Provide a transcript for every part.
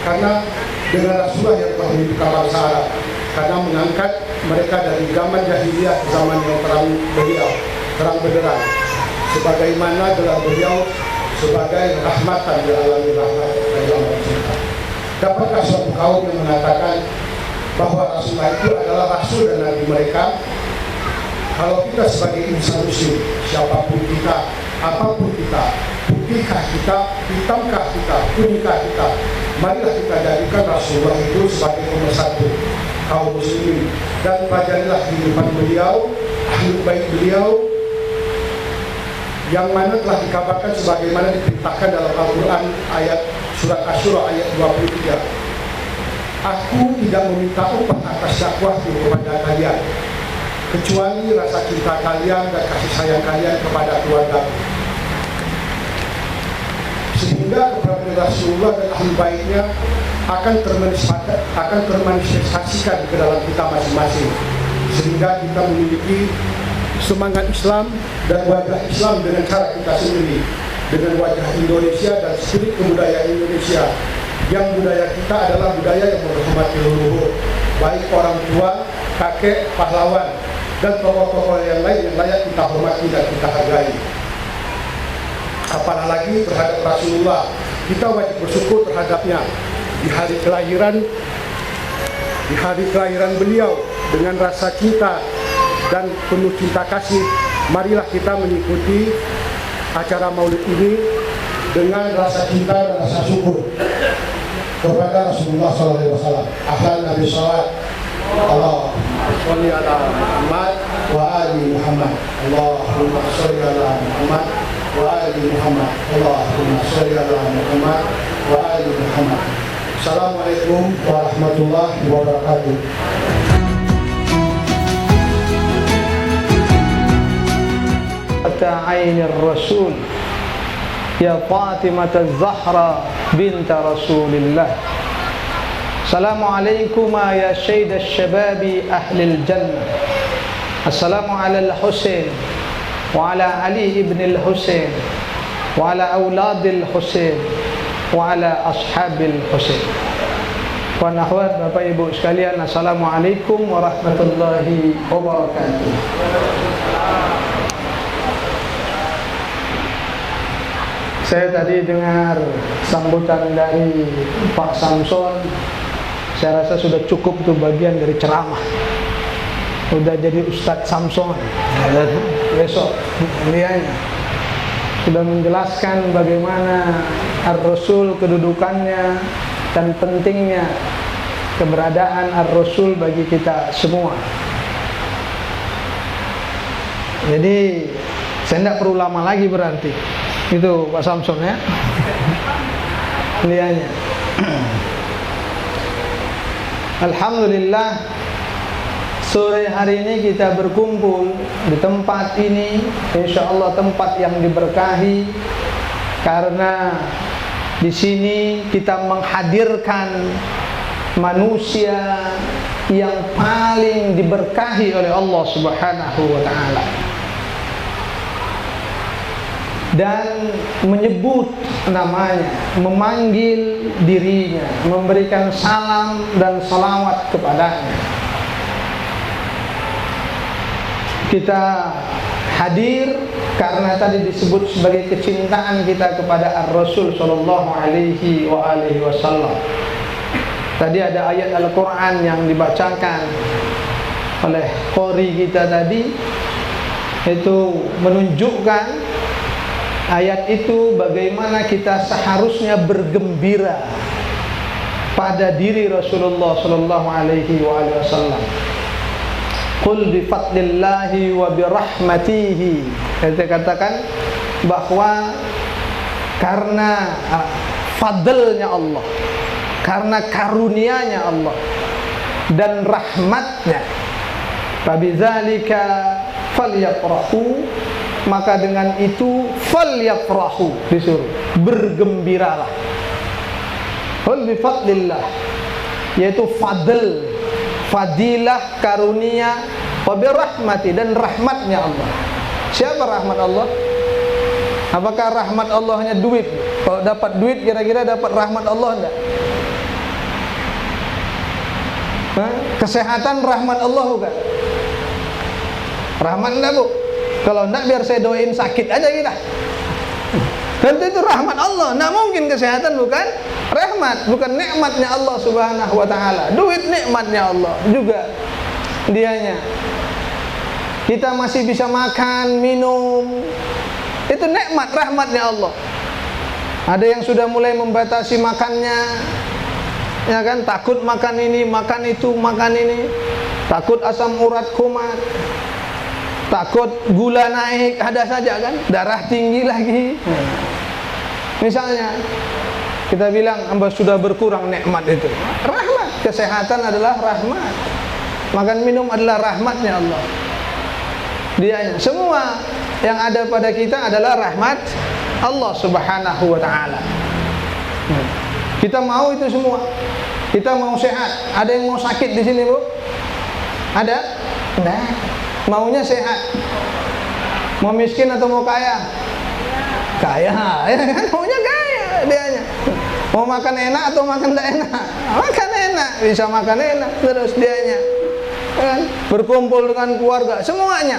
karena dengan Rasulullah yang telah menunjukkan bangsa Arab, karena mengangkat mereka dari zaman jahiliyah ke zaman yang terang benderang, sebagaimana gelar beliau sebagai rahmatan lil alamin, rahmat bagi Allah Subhanahu. Dapatkah suatu kaum yang mengatakan bahwa Rasulullah itu adalah Rasul dan Nabi mereka? Kalau kita sebagai insan muslim, siapapun kita, apapun kita, putihkah kita, hitamkah kita, kuningkah kita, marilah kita jadikan Rasulullah itu sebagai pemersatu kaum muslimin, dan pelajarilah kehidupan beliau, ahlul bait beliau, yang mana telah dikabarkan sebagaimana diperintahkan dalam Al-Quran ayat surat Asy-Syura ayat 23. Aku tidak meminta upah atas dakwahku kepada kalian, kecuali rasa cinta kalian dan kasih sayang kalian kepada keluarga, sehingga kepada Rasulullah dan ahli baitnya akan termanifestasikan ke dalam kita masing-masing, sehingga kita memiliki semangat Islam dan wajah Islam dengan cara kita sendiri, dengan wajah Indonesia dan spirit kebudayaan Indonesia, yang budaya kita adalah budaya yang menghormati leluhur, baik orang tua, kakek, pahlawan, dan tokoh-tokoh yang lain yang layak kita hormati dan kita hargai. Apalagi terhadap Rasulullah, kita wajib bersyukur terhadapnya di hari kelahiran beliau dengan rasa cinta dan penuh cinta kasih. Marilah kita mengikuti acara Maulid ini dengan rasa cinta dan rasa syukur kepada Rasulullah SAW. Ahlan Nabi Sallallahu Allahumma sholli ala Muhammad wa ali Muhammad. Allahumma sholli ala Muhammad wa ali Muhammad. Allahumma sholli ala Muhammad wa ali Muhammad. Assalamualaikum warahmatullahi wabarakatuh. عين الرسول يا فاطمة الزهراء بنت رسول الله السلام عليكم يا سيد الشباب أهل الجنة السلام على الحسين وعلى علي بن الحسين وعلى أولاد الحسين وعلى أصحاب الحسين. Puan akhwat, Bapak Ibu sekalian, Assalamualaikum warahmatullahi wabarakatuh. Saya tadi dengar sambutan dari Pak Samson. Saya rasa sudah cukup tuh bagian dari ceramah. Udah jadi Ustadz Samson. Besok lihatnya sudah menjelaskan bagaimana Ar-Rasul, kedudukannya dan pentingnya keberadaan Ar-Rasul bagi kita semua. Jadi saya tidak perlu lama lagi berarti. Itu Pak Samson ya. Lihatnya. Alhamdulillah, sore hari ini kita berkumpul di tempat ini, insya Allah tempat yang diberkahi, karena di sini kita menghadirkan manusia yang paling diberkahi oleh Allah Subhanahu wa taala, dan menyebut namanya, memanggil dirinya, memberikan salam dan salawat kepadanya. Kita hadir karena tadi disebut sebagai kecintaan kita kepada Ar-Rasul Sallallahu Alaihi Wasallam. Tadi ada ayat Al-Quran yang dibacakan oleh qori kita tadi, itu menunjukkan ayat itu bagaimana kita seharusnya bergembira pada diri Rasulullah Sallallahu Alaihi Wasallam. Qul bi fadlillahi wa bi rahmatihi. Kita katakan bahwa karena fadlnya Allah, karena karunianya Allah dan rahmatnya, fabidzalika falyafrahu, maka dengan itu falyafrahu, disuruh bergembiralah. Qul bi fadlillah, yaitu fadl, fadilah, karunia, wa bi rahmati, dan rahmatnya Allah. Siapa rahmat Allah? Apakah rahmat Allah hanya duit? Kalau dapat duit kira-kira dapat rahmat Allah enggak? Kesehatan rahmat Allah bukan? Rahmat enggak bu? Kalau enggak biar saya doain sakit aja kita. Tentu itu rahmat Allah. Enggak mungkin kesehatan bukan rahmat, bukan nikmatnya Allah Subhanahu wa taala. Duit nikmatnya Allah juga dianya. Kita masih bisa makan, minum. Itu nikmat rahmatnya Allah. Ada yang sudah mulai membatasi makannya, ya kan, takut makan ini, makan itu, makan ini, takut asam urat kumat, takut gula naik, ada saja kan, darah tinggi lagi. Misalnya kita bilang hamba sudah berkurang nikmat itu, rahmat. Kesehatan adalah rahmat, makan minum adalah rahmatnya Allah. Dianya semua yang ada pada kita adalah rahmat Allah Subhanahu wa taala. Kita mau itu semua. Kita mau sehat. Ada yang mau sakit di sini, Bu? Ada? Nah, maunya sehat. Mau miskin atau mau kaya? Kaya, ya kan? Maunya kaya dianya. Mau makan enak atau makan tidak enak? Makan enak, bisa makan enak terus dianya. Kan? Berkumpul dengan keluarga, semuanya.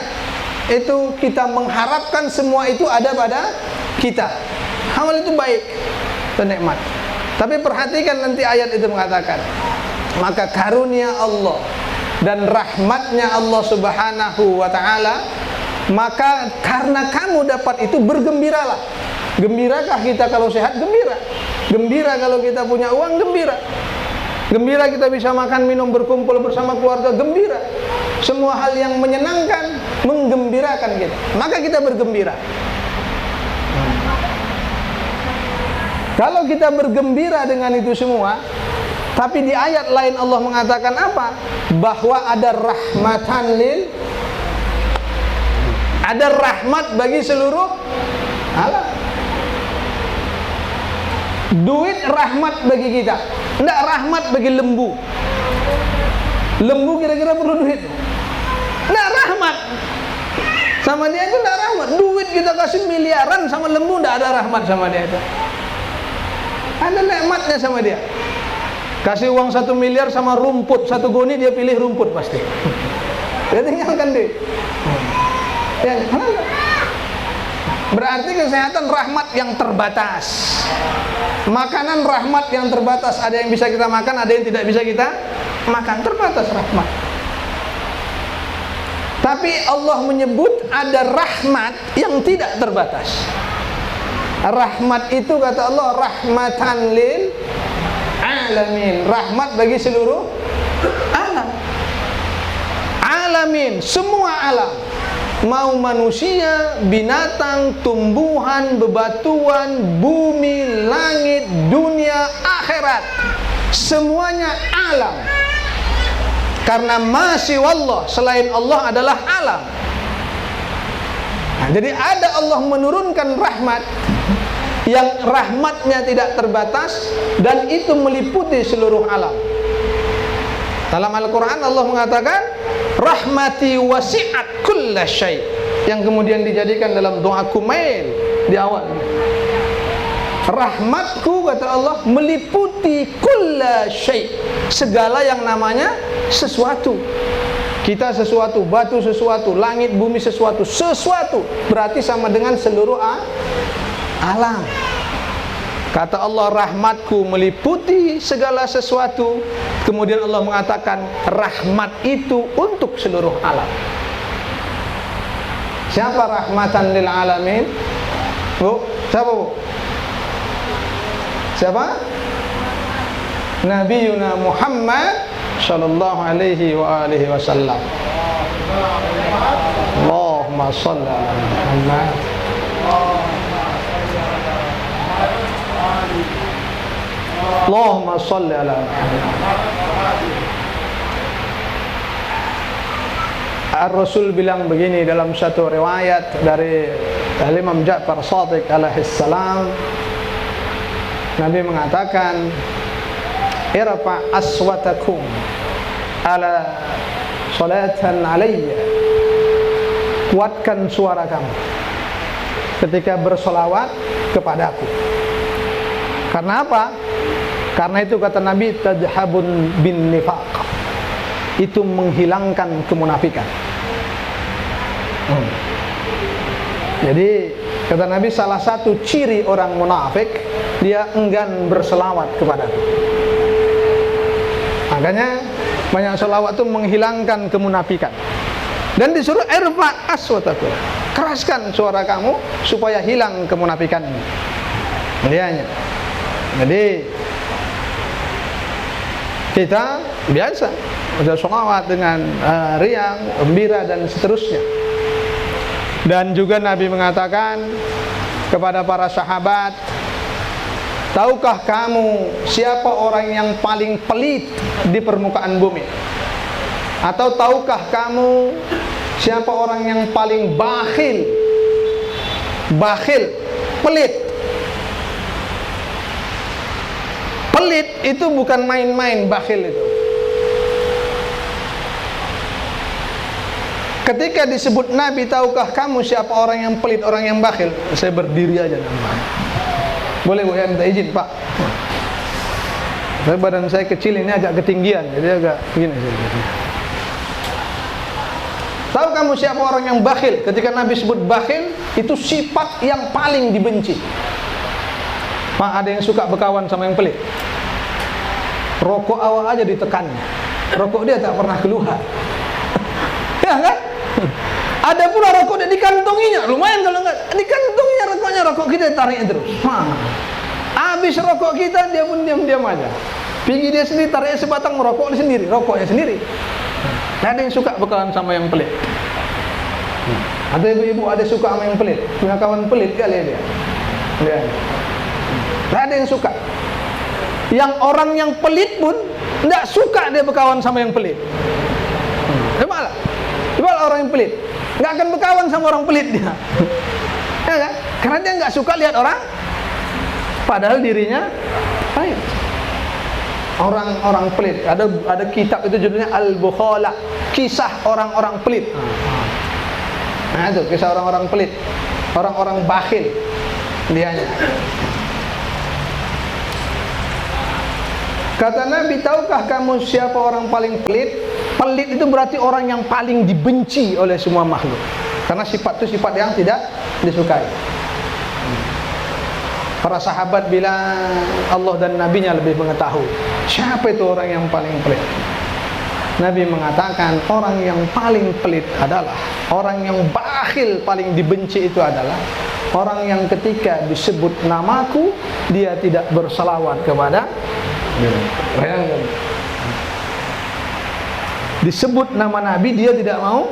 Itu kita mengharapkan semua itu ada pada kita. Amal itu baik dan nikmat. Tapi perhatikan nanti ayat itu mengatakan, maka karunia Allah dan rahmatnya Allah Subhanahu wa ta'ala, maka karena kamu dapat itu bergembiralah. Gembirakah kita kalau sehat? Gembira. Gembira kalau kita punya uang? Gembira. Gembira kita bisa makan, minum, berkumpul bersama keluarga? Gembira. Semua hal yang menyenangkan, menggembirakan kita, maka kita bergembira. Kalau kita bergembira dengan itu semua, tapi di ayat lain Allah mengatakan apa? Bahwa ada rahmatan ada rahmat bagi seluruh alam. Duit rahmat bagi kita, tidak rahmat bagi lembu. Lembu kira-kira perlu duit? Tidak rahmat. Sama dia itu tidak rahmat. Duit kita kasih miliaran sama lembu, tidak ada rahmat sama dia itu. Ada nikmatnya sama dia. Kasih uang 1 miliar sama rumput 1 goni, dia pilih rumput pasti. Dia tinggalkan duit. Ya, berarti kesehatan rahmat yang terbatas. Makanan rahmat yang terbatas. Ada yang bisa kita makan, ada yang tidak bisa kita makan. Terbatas rahmat. Tapi Allah menyebut ada rahmat yang tidak terbatas. Rahmat itu kata Allah rahmatan lil alamin, rahmat bagi seluruh alam. Alamin, semua alam. Mau manusia, binatang, tumbuhan, bebatuan, bumi, langit, dunia, akhirat, semuanya alam. Karena masih Allah, selain Allah adalah alam. Nah, jadi ada Allah menurunkan rahmat yang rahmatnya tidak terbatas dan itu meliputi seluruh alam. Dalam Al-Quran Allah mengatakan rahmati wasi'at kulla syai', yang kemudian dijadikan dalam doa kumail di awal. Rahmatku kata Allah meliputi kulla syai', segala yang namanya sesuatu. Kita sesuatu, batu sesuatu, langit bumi sesuatu, sesuatu berarti sama dengan seluruh alam. Kata Allah rahmatku meliputi segala sesuatu. Kemudian Allah mengatakan rahmat itu untuk seluruh alam. Siapa rahmatan lil alamin? Bu, siapa bu? Siapa? Nabiuna Muhammad sallallahu alaihi wa alihi wasallam. Allahumma shalli ala Muhammad. Allahumma shalli ala Muhammad. Ar-Rasul bilang begini dalam satu riwayat dari Imam Ja'far Shadiq alaihi salam. Nabi mengatakan, irfa aswatakum ala salatan alayya, kuatkan suara kamu ketika bersolawat kepadaku. Karena apa? Karena itu kata Nabi, tajhabun bin nifaq, itu menghilangkan kemunafikan. Jadi kata Nabi, salah satu ciri orang munafik, dia enggan berselawat kepadaku. Makanya banyak selawat itu menghilangkan kemunafikan. Dan disuruh irfa aswataku, keraskan suara kamu supaya hilang kemunafikan ini. Jadi kita biasa udah selawat dengan riang, gembira dan seterusnya. Dan juga Nabi mengatakan kepada para sahabat, tahukah kamu siapa orang yang paling pelit di permukaan bumi? Atau tahukah kamu siapa orang yang paling bakhil? Bakhil, pelit. Pelit itu bukan main-main, bakhil itu. Ketika disebut Nabi, tahukah kamu siapa orang yang pelit, orang yang bakhil? Saya berdiri aja namanya. Boleh Bu, ya minta izin Pak. Badan saya kecil ini agak ketinggian, jadi agak begini. Tahu kamu siapa orang yang bakhil? Ketika Nabi sebut bakhil, itu sifat yang paling dibenci. Pak, ada yang suka berkawan sama yang pelit. Rokok awal aja ditekannya, rokok dia tak pernah keluar. Ya kan? Ada pula rokok dia dikantonginya, lumayan kalau enggak dikantonginya rokoknya, rokok kita tarik terus. Habis rokok kita, dia pun diam-diam aja. Pergi dia sendiri, tarik sebatang merokok sendiri, rokoknya sendiri. Ada yang suka berkawan sama yang pelit. Atau ibu-ibu ada suka sama yang pelit, punya kawan pelit kali dia. Ada yang suka. Yang orang yang pelit pun tidak suka dia berkawan sama yang pelit. Malah orang yang pelit nggak akan berkawan sama orang pelit dia. Ya kan? Karena dia nggak suka lihat orang, padahal dirinya baik. Orang-orang pelit. Ada kitab itu judulnya Al-Bukhala, kisah orang-orang pelit. Nah itu kisah orang-orang pelit, orang-orang bakhil dianya. Kata Nabi, tahukah kamu siapa orang paling pelit? Pelit itu berarti orang yang paling dibenci oleh semua makhluk. Karena sifat itu sifat yang tidak disukai. Para sahabat bilang Allah dan Nabinya lebih mengetahui siapa itu orang yang paling pelit. Nabi mengatakan orang yang paling pelit adalah orang yang bakhil, paling dibenci itu adalah orang yang ketika disebut namaku dia tidak berselawat kepada. Bayangkan, disebut nama Nabi dia tidak mau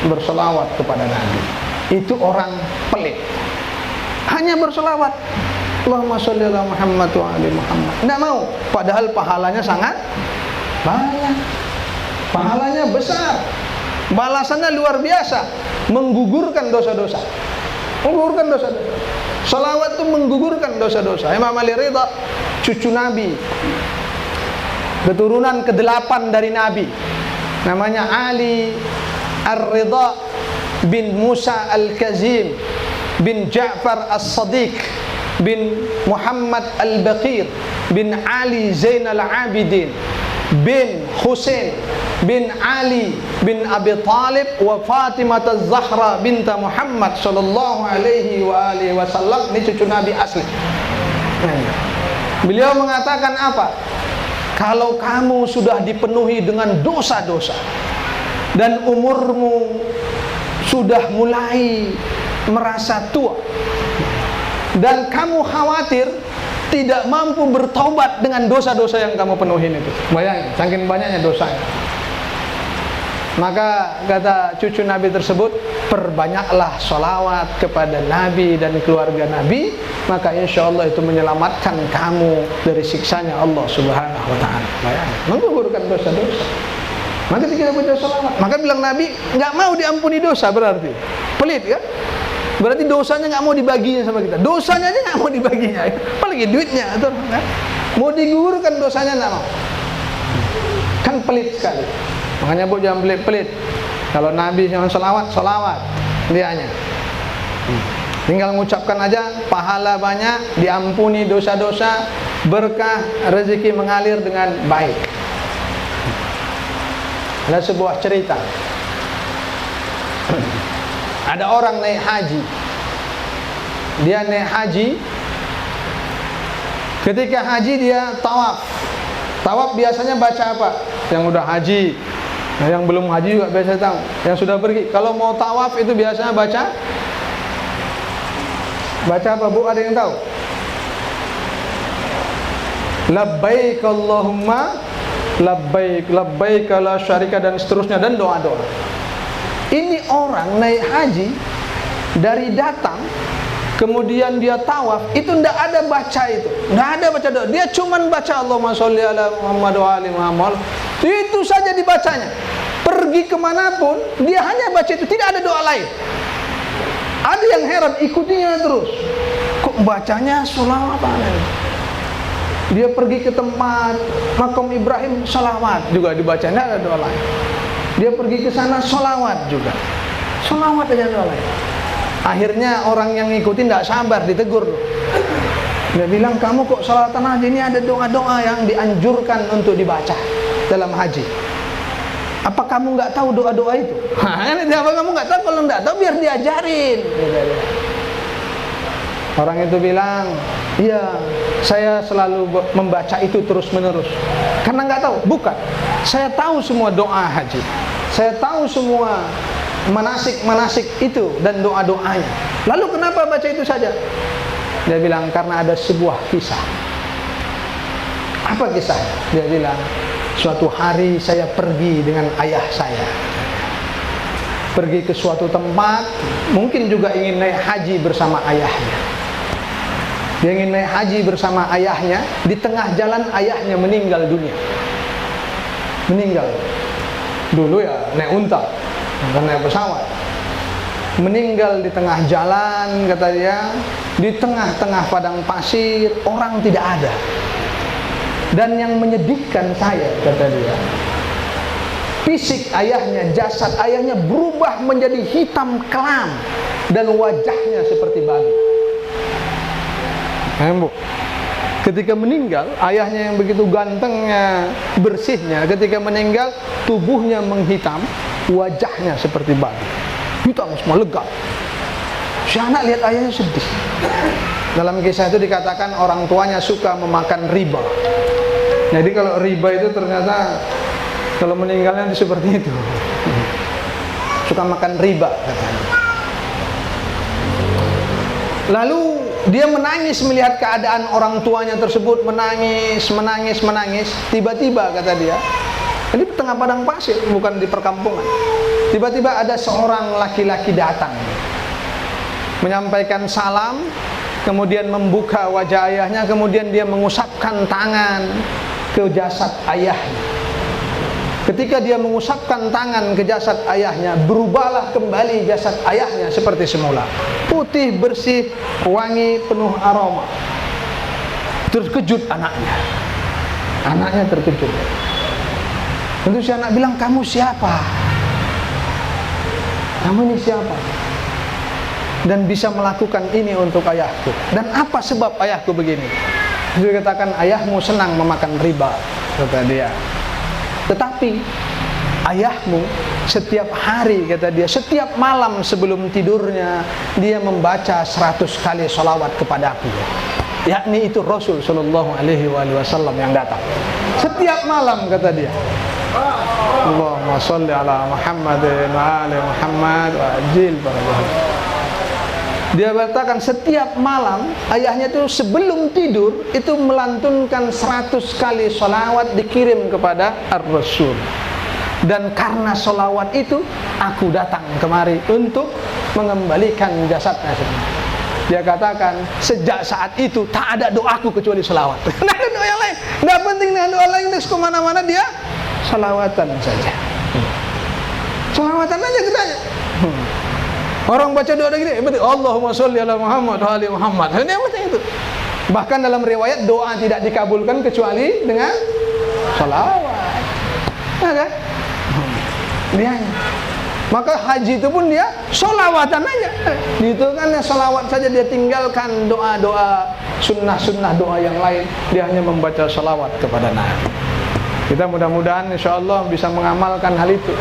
berselawat kepada Nabi. Itu orang pelit. Hanya berselawat Allahumma sholli ala Muhammad wa ali Muhammad, tidak mau, padahal pahalanya sangat banyak, pahalanya besar, balasannya luar biasa, menggugurkan dosa-dosa. Menggugurkan dosa-dosa. Salawat itu menggugurkan dosa-dosa. Imam Ali Ridha, cucu Nabi, keturunan ke-8 dari Nabi, namanya Ali Ar-Ridha bin Musa Al-Kazim bin Ja'far As-Sadiq bin Muhammad Al-Baqir bin Ali Zainal Abidin bin Husain bin Ali bin Abi Talib wa Fatimah Az-Zahra binta Muhammad sallallahu alaihi wa alihi wasallam. Ini cucu Nabi asli. Beliau mengatakan apa? Kalau kamu sudah dipenuhi dengan dosa-dosa dan umurmu sudah mulai merasa tua dan kamu khawatir tidak mampu bertobat dengan dosa-dosa yang kamu penuhin itu, bayangin, saking banyaknya dosanya, maka kata cucu Nabi tersebut, perbanyaklah sholawat kepada Nabi dan keluarga Nabi, maka insya Allah itu menyelamatkan kamu dari siksanya Allah Subhanahu wa ta'ala. Bayangin, menggugurkan dosa-dosa. Maka kita baca sholawat, maka bilang Nabi nggak mau diampuni dosa, berarti pelit kan? Berarti dosanya nggak mau dibaginya sama kita. Dosanya aja nggak mau dibaginya, apalagi duitnya atau kan? Mau digugurkan dosanya nggak mau. Kan pelit sekali. Makanya bu jangan pelit-pelit. Kalau Nabi jangan selawat dianya. Tinggal mengucapkan aja, pahala banyak, diampuni dosa-dosa, berkah, rezeki mengalir dengan baik. Ada sebuah cerita. Ada orang naik haji. Dia naik haji. Ketika haji dia tawaf. Tawaf biasanya baca apa? Yang udah haji. Nah, yang belum haji juga biasa tahu. Yang sudah pergi. Kalau mau tawaf itu biasanya baca apa, Bu? Ada yang tahu? Labbaik Allahumma labbaik, labbaik la syarika, dan seterusnya, dan doa-doa. Ini orang naik haji dari datang kemudian dia tawaf, itu ndak ada baca itu. Ndak ada baca doa. Dia cuman baca Allahumma sholli ala Muhammad wa ali Muhammad. Itu saja dibacanya. Pergi kemanapun dia hanya baca itu, tidak ada doa lain. Ada yang heran, ikutinya terus. Kok bacanya sholawat aneh? Dia pergi ke tempat makam Ibrahim, sholawat juga dibaca, tidak ada doa lain. Dia pergi ke sana, sholawat juga, sholawat aja, doa lain. Akhirnya orang yang ngikutin tidak sabar, ditegur. Dia bilang, kamu kok sholawatan aja, ini ada doa-doa yang dianjurkan untuk dibaca dalam haji. Apa kamu nggak tahu doa-doa itu? Apa kamu nggak tahu? Kalau nggak tahu biar diajarin. Orang itu bilang, iya, saya selalu membaca itu terus-menerus. Karena nggak tahu? Bukan. Saya tahu semua doa haji. Saya tahu semua manasik-manasik itu dan doa-doanya. Lalu kenapa baca itu saja? Dia bilang, karena ada sebuah kisah. Apa kisah? Dia bilang, suatu hari saya pergi dengan ayah saya. Pergi ke suatu tempat, mungkin juga ingin naik haji bersama ayahnya. Dia ingin naik haji bersama ayahnya. Di tengah jalan ayahnya meninggal dunia. Meninggal. Dulu ya naik unta, bukan naik pesawat. Meninggal di tengah jalan, kata dia. Di tengah-tengah padang pasir, orang tidak ada. Dan yang menyedihkan saya, kata dia, fisik ayahnya, jasad ayahnya berubah menjadi hitam kelam dan wajahnya seperti babi. Bu, ketika meninggal, ayahnya yang begitu gantengnya, bersihnya, ketika meninggal, tubuhnya menghitam, wajahnya seperti babi, hitam semua, legap. Si anak lihat ayahnya sedih. Dalam kisah itu dikatakan orang tuanya suka memakan riba. Jadi kalau riba itu ternyata kalau meninggalnya seperti itu, suka makan riba katanya. Lalu dia menangis melihat keadaan orang tuanya tersebut, menangis. Tiba-tiba, kata dia, ini di tengah padang pasir, bukan di perkampungan. Tiba-tiba ada seorang laki-laki datang, menyampaikan salam, kemudian membuka wajah ayahnya, kemudian dia mengusapkan tangan ke jasad ayahnya. Ketika dia mengusapkan tangan ke jasad ayahnya, berubahlah kembali jasad ayahnya seperti semula. Putih, bersih, wangi, penuh aroma. Terkejut anaknya. Anaknya terkejut. Tentu si anak bilang, kamu siapa? Kamu ini siapa? Dan bisa melakukan ini untuk ayahku. Dan apa sebab ayahku begini? Dia katakan, ayahmu senang memakan riba, kata dia. Tetapi ayahmu setiap hari, kata dia, setiap malam sebelum tidurnya, dia membaca 100 kali sholawat kepadaku. Yakni itu Rasul Sallallahu Alaihi Wasallam yang datang setiap malam, kata dia. Allahumma sholli ala Muhammadin wa ali Muhammad wa ajil barakatuh. Dia berkatakan setiap malam ayahnya itu sebelum tidur itu melantunkan 100 kali sholawat dikirim kepada Ar-Rasul. Dan karena sholawat itu aku datang kemari untuk mengembalikan jasadnya. Dia katakan sejak saat itu tak ada doaku kecuali sholawat. Tidak ada doa yang lain. Tidak penting dengan doa lain, terus kemana-mana dia sholawatan saja. Sholawatan aja katanya. Orang baca doa gini, berarti Allahumma sholli ala Muhammad wa ali Muhammad. Ini yang penting itu. Bahkan dalam riwayat doa tidak dikabulkan kecuali dengan salawat. Nah, kan? Dia. Maka haji itu pun dia sholawatan aja. Itu kan sholawat saja, dia tinggalkan doa-doa sunnah-sunnah doa yang lain. Dia hanya membaca sholawat kepada Nabi. Kita mudah-mudahan insya Allah bisa mengamalkan hal itu.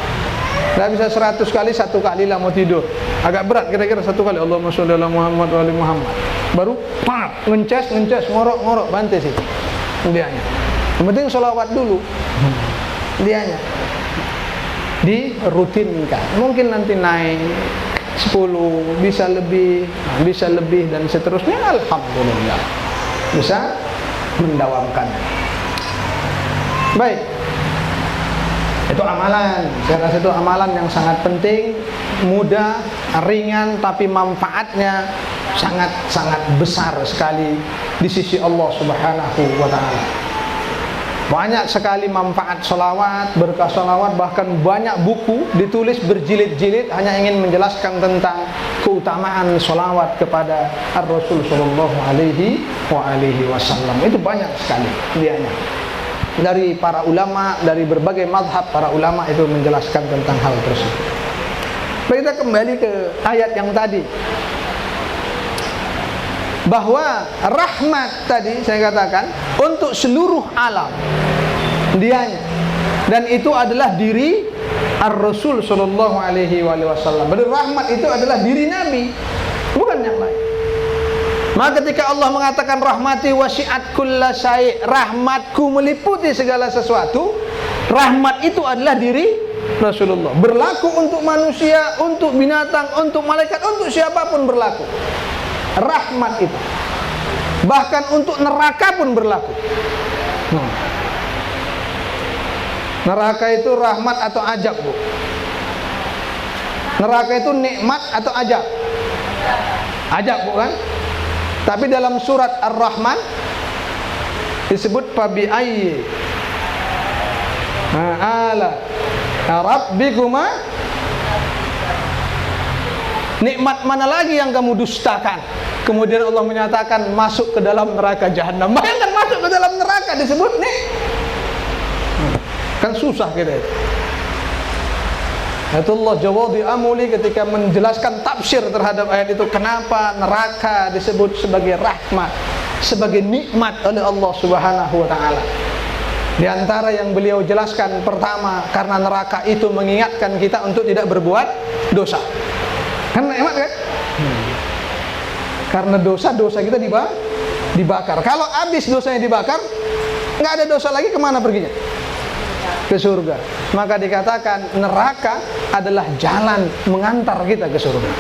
Nggak bisa 100 kali, 1 kali lah mau tidur. Agak berat kira-kira 1 kali. Allahumma sholli ala Muhammad wa ali Muhammad. Baru ngences, ngorok, bantai sih. Dianya. Yang penting sholawat dulu. Dianya. Dirutinkan. Mungkin nanti naik 10, bisa lebih dan seterusnya. Alhamdulillah. Bisa mendawamkan. Baik. Itu amalan. Saya rasa itu amalan yang sangat penting, mudah, ringan, tapi manfaatnya sangat besar sekali di sisi Allah Subhanahu wa taala. Banyak sekali manfaat sholawat, berkah sholawat, bahkan banyak buku ditulis berjilid-jilid hanya ingin menjelaskan tentang keutamaan sholawat kepada Ar-Rasul Sallallahu Alaihi Wasallam. Itu banyak sekali dianya. Dari para ulama, dari berbagai mazhab para ulama itu menjelaskan tentang hal tersebut. Baik, kita kembali ke ayat yang tadi, bahwa rahmat tadi saya katakan untuk seluruh alam dianya, dan itu adalah diri Ar-Rasul Sallallahu Alaihi Wasallam. Berarti rahmat itu adalah diri Nabi, bukan yang lain. Maka ketika Allah mengatakan rahmati wasi'at kulla syai', rahmatku meliputi segala sesuatu, rahmat itu adalah diri Rasulullah. Berlaku untuk manusia, untuk binatang, untuk malaikat, untuk siapapun berlaku. Rahmat itu. Bahkan untuk neraka pun berlaku. Neraka itu rahmat atau ajab, Bu? Neraka itu nikmat atau ajab? Ajab, bukan? Tapi dalam surat Ar-Rahman disebut fabi ayyi ala rabbikuma, nikmat mana lagi yang kamu dustakan? Kemudian Allah menyatakan masuk ke dalam neraka jahanam. Bayangkan masuk ke dalam neraka disebut nih. Kan susah kita itu. Allah Jawadi Amuli ketika menjelaskan tafsir terhadap ayat itu, kenapa neraka disebut sebagai rahmat, sebagai nikmat oleh Allah Subhanahu wa taala. Di antara yang beliau jelaskan, pertama, karena neraka itu mengingatkan kita untuk tidak berbuat dosa. Kan nikmat kan? Karena dosa kita dibakar. Kalau habis dosanya dibakar, nggak ada dosa lagi, kemana perginya? Ke surga. Maka dikatakan neraka adalah jalan mengantar kita ke surga.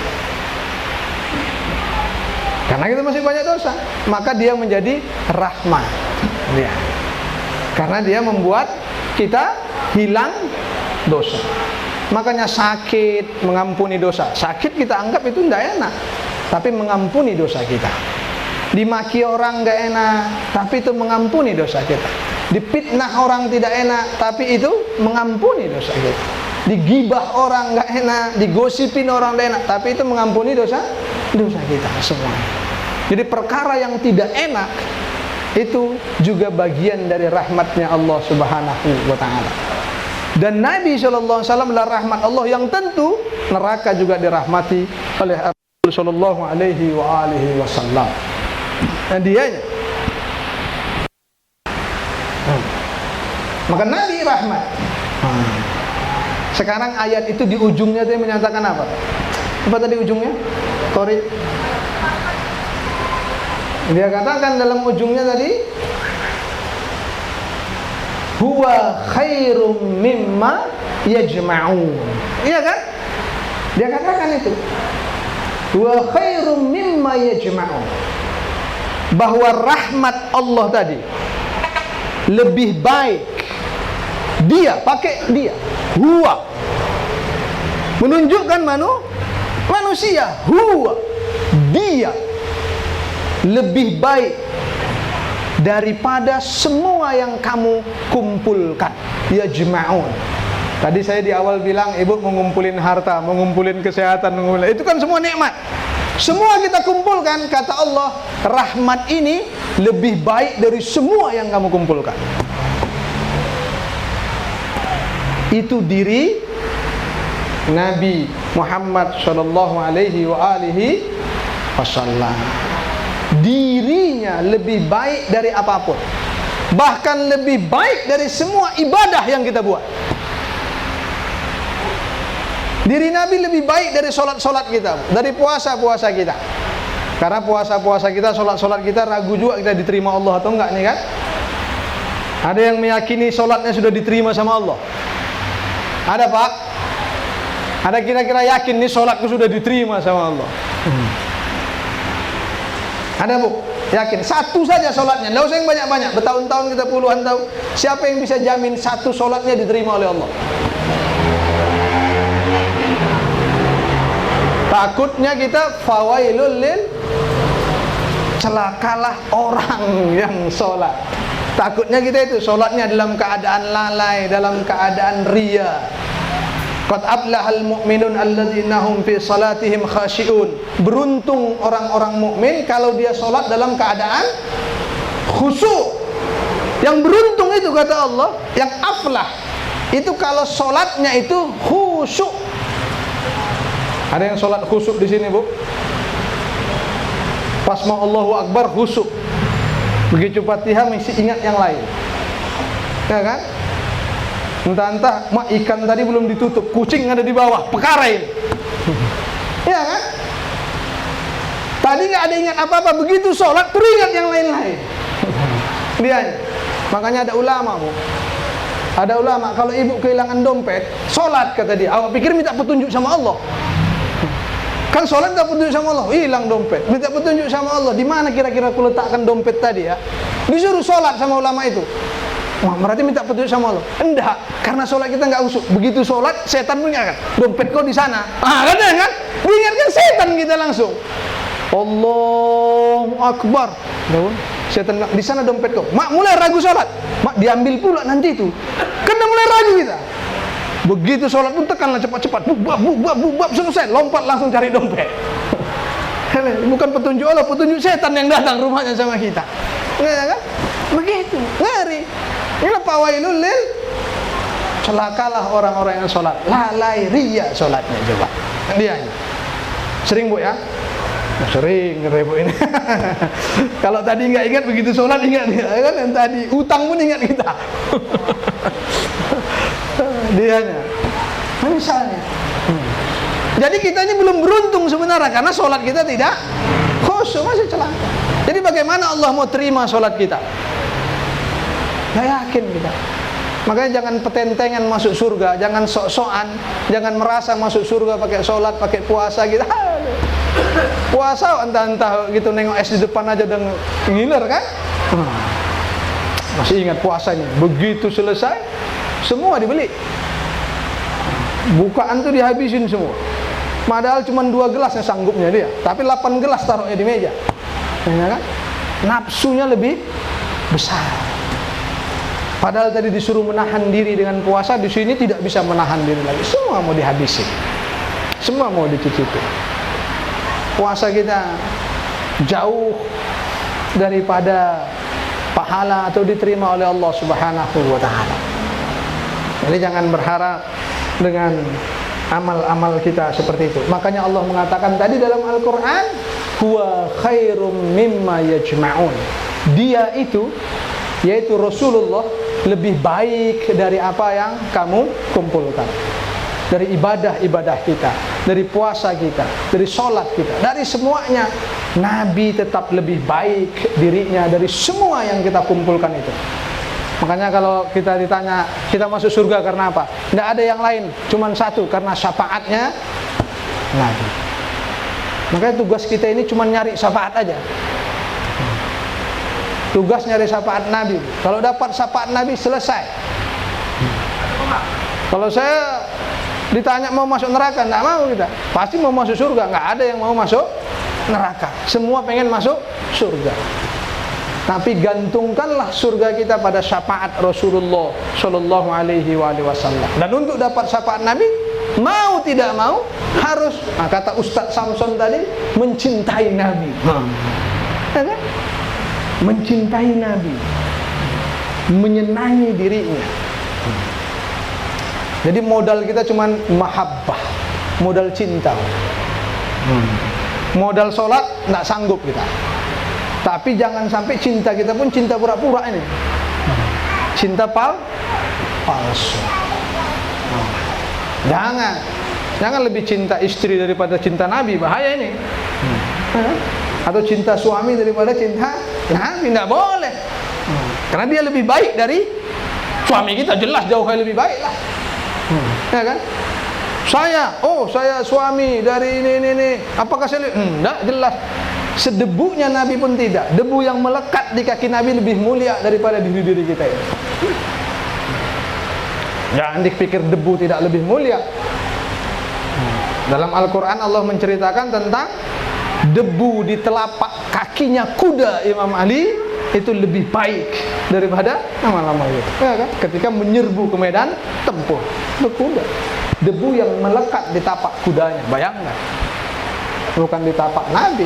Karena kita masih banyak dosa, maka dia menjadi rahmat. Ya. Karena dia membuat kita hilang dosa. Makanya sakit mengampuni dosa. Sakit kita anggap itu tidak enak, tapi mengampuni dosa kita. Dimaki orang nggak enak, tapi itu mengampuni dosa kita. Dipitnah orang tidak enak, tapi itu mengampuni dosa kita. Digibah orang nggak enak, digosipin orang tidak enak, tapi itu mengampuni dosa kita semua. Jadi perkara yang tidak enak itu juga bagian dari rahmatnya Allah Subhanahu wa taala. Dan Nabi SAW adalah rahmat Allah yang tentu neraka juga dirahmati oleh Rasul Sallallahu Alaihi Wasallam. Dan dianya, maka Nabi rahmat. Sekarang ayat itu di ujungnya dia menyatakan apa? Apa tadi ujungnya? Qori. Dia katakan dalam ujungnya tadi, huwa khairum mimma yajma'un. Iya kan? Dia katakan itu. Huwa khairum mimma yajma'un. Bahwa rahmat Allah tadi lebih baik. Dia, pakai dia. Huwa. Menunjukkan manusia. Huwa. Dia. Lebih baik daripada semua yang kamu kumpulkan. Yajma'un. Tadi saya di awal bilang, ibu mengumpulin harta, mengumpulin kesehatan, itu kan semua nikmat. Semua kita kumpulkan, kata Allah, rahmat ini lebih baik dari semua yang kamu kumpulkan. Itu diri Nabi Muhammad sallallahu alaihi wasallam. Dirinya lebih baik dari apapun. bahkan lebih baik dari semua ibadah yang kita buat. Diri Nabi lebih baik dari solat-solat kita, dari puasa-puasa kita. Karena puasa-puasa kita, solat-solat kita, ragu juga kita diterima Allah atau enggak nih kan? Ada yang meyakini solatnya sudah diterima sama Allah? Ada Pak? Ada kira-kira yakin nih solatku sudah diterima sama Allah? Ada Bu? Yakin? Satu saja solatnya, nggak usah yang banyak-banyak. Bertahun-tahun kita, puluhan tahun. Siapa yang bisa jamin satu solatnya diterima oleh Allah? Takutnya kita fawailul lil, celakalah orang yang sholat. Takutnya kita itu sholatnya dalam keadaan lalai, dalam keadaan ria. Qad aflahal mu'minun alladzina hum fi salatihim khashi'un. Beruntung orang-orang mukmin kalau dia sholat dalam keadaan khusyuk. Yang beruntung itu kata Allah, yang aflah itu kalau sholatnya itu khusyuk. Ada yang sholat khusyuk di sini Bu? Pas mau Allahu Akbar khusyuk. Begitu Fatihah mesti ingat yang lain. Ya kan? Entah-entah mak ikan tadi belum ditutup, kucing ada di bawah, pekarain. Ya kan? Tadi nggak ada ingat apa-apa, begitu sholat teringat yang lain-lain. Dia. Makanya ada ulama Bu. Ada ulama kalau ibu kehilangan dompet, sholat kata dia. Awak pikir minta petunjuk sama Allah? Kan sholat minta petunjuk sama Allah, hilang dompet, minta petunjuk sama Allah, di mana kira-kira aku letakkan dompet tadi ya? Disuruh sholat sama ulama itu. Wah, berarti minta petunjuk sama Allah? Enggak, karena sholat kita nggak usuk. Begitu sholat, setan pun ingat, dompet kau di sana. Kan? Diingatkan setan kita langsung. Allahu Akbar. Setan di sana dompet kau. Mak mulai ragu sholat. Mak diambil pula nanti itu. Kena mulai ragu kita. Begitu sholat pun tekanlah cepat-cepat, bubab, selesai, lompat langsung cari dompet. Bukan petunjuk Allah, petunjuk setan yang datang rumahnya sama kita. Ya kan? Begitu, ngeri. Inilah fawailul lil, celakalah orang-orang yang sholat lalai ria sholatnya. Coba dia sering Bu ya? Sering Bu ini. Kalau tadi nggak ingat, begitu sholat ingat dia kan? Yang tadi utang pun ingat kita. Dianya misalnya. Jadi kita ini belum beruntung sebenarnya karena sholat kita tidak khusyuk, masih celaka. Jadi bagaimana Allah mau terima sholat kita? Nggak yakin kita. Makanya jangan petentengan masuk surga, jangan sok-sokan, jangan merasa masuk surga pakai sholat, pakai puasa gitu. Puasa entah-entah gitu, nengok es di depan aja udah ngiler kan? Masih ingat puasanya. Begitu selesai semua dibeli. Bukaan tuh dihabisin semua. Padahal cuma 2 gelas yang sanggupnya dia, tapi 8 gelas taruhnya di meja. Ya kan? Nafsunya lebih besar. Padahal tadi disuruh menahan diri dengan puasa, di sini tidak bisa menahan diri lagi. Semua mau dihabisin. Semua mau dicicipi. Puasa kita jauh daripada pahala atau diterima oleh Allah Subhanahu wa taala. Jadi jangan berharap dengan amal-amal kita seperti itu. Makanya Allah mengatakan tadi dalam Al-Quran, huwa khairum mimma yajma'un. Dia itu, yaitu Rasulullah, lebih baik dari apa yang kamu kumpulkan. Dari ibadah-ibadah kita, dari puasa kita, dari sholat kita, dari semuanya. Nabi tetap lebih baik dirinya dari semua yang kita kumpulkan itu. Makanya kalau kita ditanya, kita masuk surga karena apa? Tidak ada yang lain, cuma satu, karena syafaatnya Nabi. Makanya tugas kita ini cuma nyari syafaat aja. Tugas nyari syafaat Nabi. Kalau dapat syafaat Nabi, selesai. Kalau saya ditanya mau masuk neraka, tidak mau kita. Pasti mau masuk surga, nggak ada yang mau masuk neraka. Semua pengen masuk surga. Tapi gantungkanlah surga kita pada syafaat Rasulullah Shallallahu Alaihi Wasallam. Dan untuk dapat syafaat Nabi, mau tidak mau harus, kata Ustadz Samson tadi, mencintai Nabi. Ya kan? Mencintai Nabi, menyenangi dirinya. Jadi modal kita cuma mahabbah, modal cinta. Modal sholat nggak sanggup kita. Tapi jangan sampai cinta kita pun cinta pura-pura ini. cinta palsu. Jangan lebih cinta istri daripada cinta Nabi, bahaya ini. Atau cinta suami daripada cinta Nabi, tidak boleh. Karena dia lebih baik dari suami kita, jelas jauh lebih baik lah. Ya kan? Saya suami dari ini. Apakah saya? Tidak, jelas. Sedebunya Nabi pun tidak. Debu yang melekat di kaki Nabi lebih mulia daripada diri kita ini. Jangan dipikir debu tidak lebih mulia. Dalam Al-Quran Allah menceritakan tentang debu di telapak kakinya kuda Imam Ali itu lebih baik daripada nama-nama itu. Ya kan? Ketika menyerbu ke medan tempur, berkuda. Debu yang melekat di tapak kudanya, bayangkan. Bukan di tapak Nabi.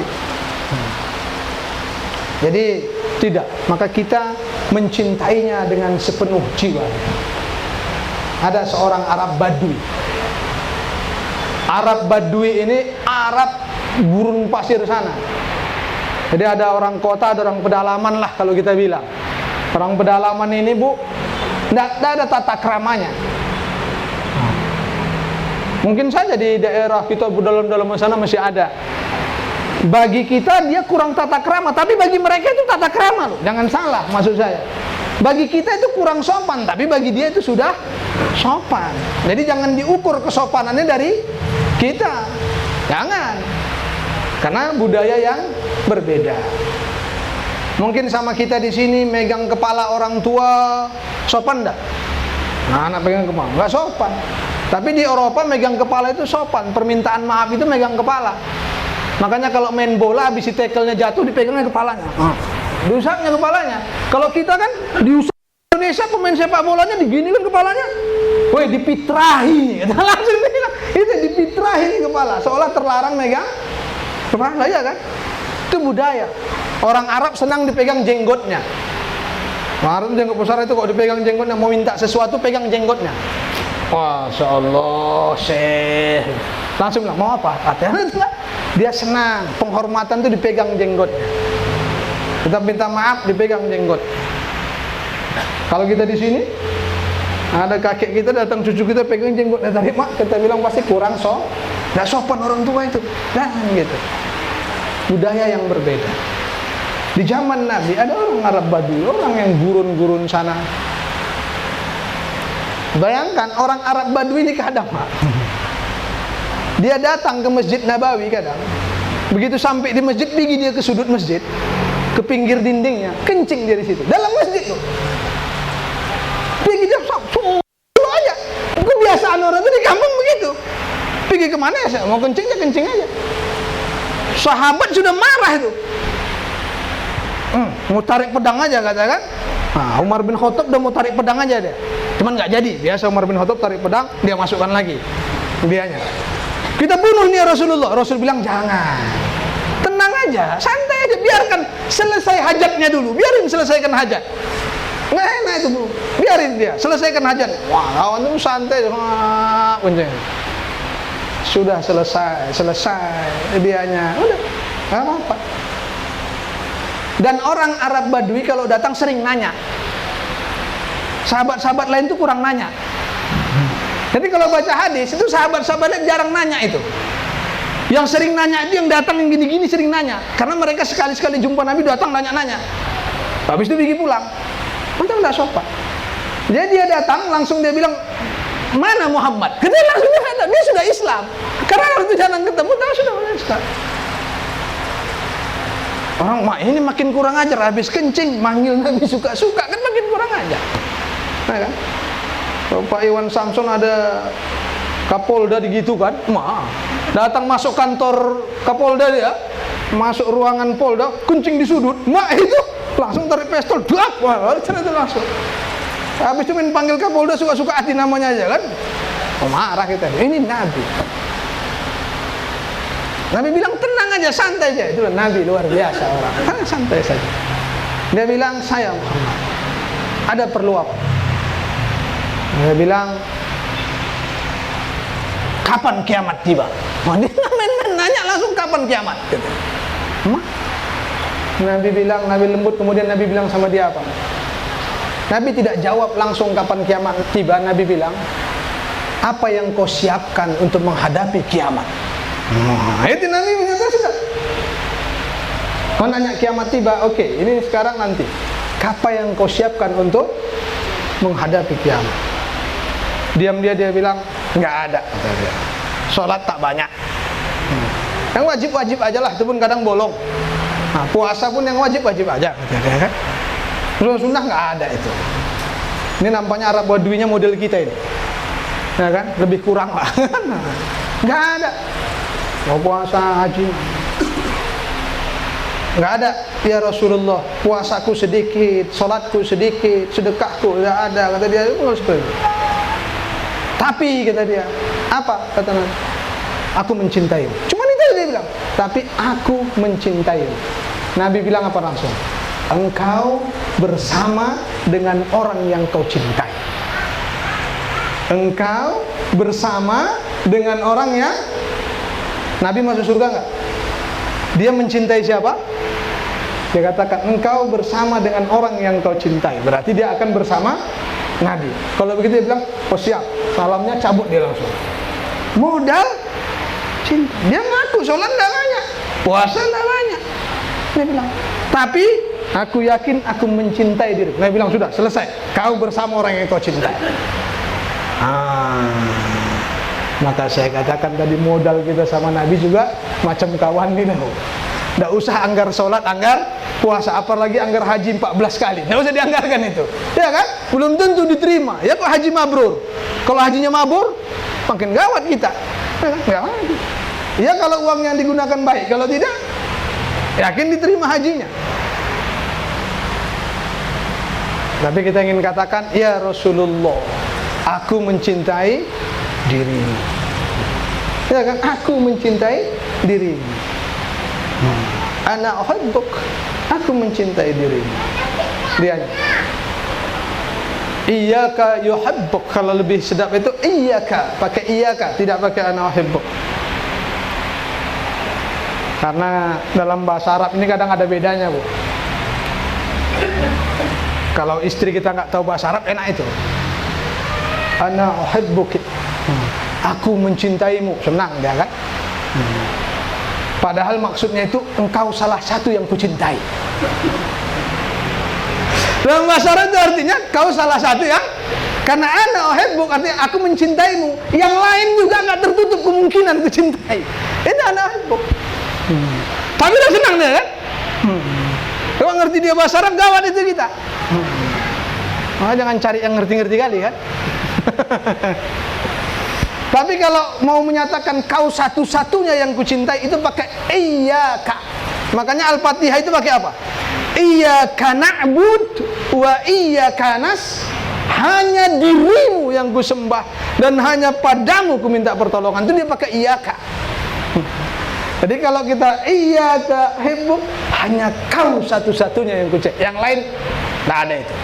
Jadi tidak, maka kita mencintainya dengan sepenuh jiwa. Ada seorang Arab Badui. Arab Badui ini Arab gurun pasir sana. Jadi ada orang kota, ada orang pedalaman lah kalau kita bilang. Orang pedalaman ini tidak ada tata keramanya. Mungkin saja di daerah kita dalam sana masih ada. Bagi kita dia kurang tata krama, tapi bagi mereka itu tata krama loh. Jangan salah maksud saya. Bagi kita itu kurang sopan, tapi bagi dia itu sudah sopan. Jadi jangan diukur kesopanannya dari kita. Jangan. Karena budaya yang berbeda. Mungkin sama kita di sini megang kepala orang tua sopan enggak? Nah, anak pegang kepala enggak sopan. Tapi di Eropa megang kepala itu sopan. Permintaan maaf itu megang kepala. Makanya kalau main bola habis tackle-nya jatuh dipegangnya kepalanya. Diusapnya kepalanya. Kalau kita kan diusap Indonesia pemain sepak bolanya diginikan kepalanya. Woi, dipitrahi. Langsung bilang, itu dipitrahi kepala. Seolah terlarang megang kepala, ya kan? Itu budaya. Orang Arab senang dipegang jenggotnya. Kemarin jenggot besar itu kok dipegang jenggotnya, mau minta sesuatu pegang jenggotnya. Masya Allah, Syekh. Langsung bilang, mau apa? Katanya dia senang, penghormatan itu dipegang jenggotnya. Kita minta maaf dipegang jenggot. Kalau kita di sini ada kakek kita datang, cucu kita pegang jenggotnya tadi, mak, kita bilang pasti kurang nggak sopan orang tua itu. Dan gitu. Budaya yang berbeda. Di zaman Nabi ada orang Arab Badui, orang yang gurun-gurun sana. Bayangkan orang Arab Badui ini kadang, mak, dia datang ke Masjid Nabawi kadang. Begitu sampai di masjid, pergi dia ke sudut masjid, ke pinggir dindingnya, kencing dia di situ. Dalam masjid tuh. Pergi dia aja. Kebiasaan orang itu di kampung begitu. Pergi kemana ya? Mau kencingnya kencing aja. Sahabat sudah marah itu. Mau tarik pedang aja katakan. Nah, Umar bin Khattab udah mau tarik pedang aja dia. Cuman nggak jadi. Biasa Umar bin Khattab tarik pedang, dia masukkan lagi dianya. Kita bunuh nih Rasulullah. Rasul bilang jangan. Tenang aja, santai aja, biarkan selesai hajatnya dulu. Biarin selesaikan hajat. Nggak enak itu, Bu. Biarin dia selesaikan hajat. Wah, kawan itu santai. Sudah selesai dianya. Udah, nggak apa-apa. Dan orang Arab Badui kalau datang sering nanya. Sahabat-sahabat lain tuh kurang nanya. Jadi kalau baca hadis itu sahabat-sahabatnya jarang nanya itu. Yang sering nanya itu yang datang yang gini-gini sering nanya. Karena mereka sekali-sekali jumpa Nabi datang nanya-nanya. Habis itu pergi pulang. Mantap enggak sopan. Jadi dia datang langsung dia bilang, "Mana Muhammad?" Dia langsung dia sudah Islam. Karena waktu jarang ketemu tahu sudah Islam. Orang mak ini makin kurang ajar, habis kencing manggil Nabi suka-suka kan makin kurang ajar. Nah, kan? Pak Iwan Samson ada Kapolda gitu kan, datang masuk kantor Kapolda dia, masuk ruangan Polda, kencing di sudut, mak itu langsung tarik pistol, dak, wah, ternyata langsung. Habis itu main panggil Kapolda suka-suka hati namanya aja kan, marah kita. Ini Nabi. Nabi bilang tenang aja, santai aja. Itu Nabi luar biasa orang, santai saja. Dia bilang saya Muhammad, ada perlu apa? Dia bilang, kapan kiamat tiba? Wah, dia main-main nanya langsung kapan kiamat? Gitu. Nabi bilang, Nabi lembut, kemudian Nabi bilang sama dia apa? Nabi tidak jawab langsung kapan kiamat tiba. Nabi bilang, apa yang kau siapkan untuk menghadapi kiamat? Itu Nabi menyatakan sudah. Kau nanya kiamat tiba, oke, ini sekarang nanti. Apa yang kau siapkan untuk menghadapi kiamat? Diam dia bilang, nggak ada. Kata dia. Sholat tak banyak. Yang wajib-wajib aja lah, itu pun kadang bolong. Nah, puasa pun yang wajib-wajib aja. Kata dia, kan? Sunnah nggak ada itu. Ini nampaknya Arab Baduinya model kita ini, ya kan? Lebih kurang lah. Nggak ada. Mau puasa haji, nggak ada. Ya Rasulullah, puasaku sedikit, sholatku sedikit, sedekahku nggak ada. Kata dia, tapi kata dia, apa? Kata Nabi, aku mencintaimu. Cuma itu dia bilang. Tapi aku mencintaimu. Nabi bilang apa langsung? Engkau bersama dengan orang yang kau cintai. Engkau bersama dengan orang yang Nabi masuk surga enggak? Dia mencintai siapa? Dia katakan engkau bersama dengan orang yang kau cintai. Berarti dia akan bersama Nabi. Kalau begitu dia bilang, oh siap. Salamnya cabut dia langsung. Modal cinta. Dia ngaku sholat enggak banyak, puasa enggak banyak. Dia bilang, tapi aku yakin aku mencintai diri. Nabi bilang, sudah selesai. Kau bersama orang yang kau cintai. Maka saya katakan tadi modal kita sama Nabi juga macam kawan ini. Tidak usah anggar sholat, anggar puasa, apalagi anggar haji 14 kali. Tidak usah dianggarkan itu. Ya kan? Belum tentu diterima. Ya kok haji mabrur. Kalau hajinya mabrur, makin gawat kita. Ya kan? Ya kalau uang yang digunakan baik. Kalau tidak, yakin diterima hajinya. Tapi kita ingin katakan, ya Rasulullah, aku mencintai dirimu. Ya kan? Aku mencintai dirimu. Ana uhibbuk, aku mencintai dirimu. Dia iyyaka yuhibbuk. Kalau lebih sedap itu iyyaka, pakai iyyaka, tidak pakai ana uhibbuk. Karena dalam bahasa Arab ini kadang ada bedanya, Bu. Kalau istri kita nggak tahu bahasa Arab, enak itu. Ana uhibbuki, aku mencintaimu, senang dia kan. Padahal maksudnya itu engkau salah satu yang kucintai. Dalam bahasa Arab itu artinya kau salah satu yang, karena ana uhibbuk artinya aku mencintaimu. Yang lain juga nggak tertutup kemungkinan kucintai. Itu ana uhibbuk. Tapi udah senang dia kan. Kalau ngerti dia bahasa Arab, gawat itu kita. Jangan cari yang ngerti-ngerti kali kan. Tapi kalau mau menyatakan kau satu-satunya yang kucintai, itu pakai iyyaka. Makanya Al-Fatihah itu pakai apa? Iyyaka na'bud wa iyyaka nas. Hanya dirimu yang kusembah dan hanya padamu ku minta pertolongan. Itu dia pakai iyyaka. Jadi kalau kita iyyaka hibbuk, hanya kau satu-satunya yang kucintai. Yang lain tidak ada itu.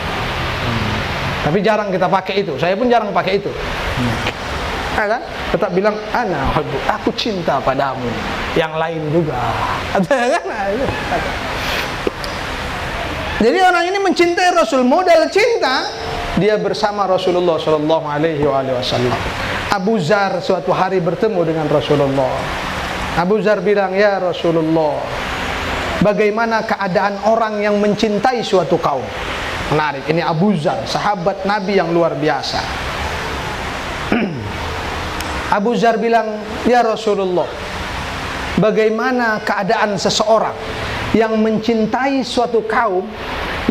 Tapi jarang kita pakai itu. Saya pun jarang pakai itu. Kan? Tetap bilang ana uhibbuk, aku cinta padamu. Yang lain juga. Jadi orang ini mencintai Rasul. Modal cinta dia bersama Rasulullah sallallahu alaihi wasallam. Abu Zar suatu hari bertemu dengan Rasulullah. Abu Zar bilang, ya Rasulullah, bagaimana keadaan orang yang mencintai suatu kaum? Menarik, ini Abu Zar, sahabat Nabi yang luar biasa. Abu Zar bilang, ya Rasulullah, bagaimana keadaan seseorang yang mencintai suatu kaum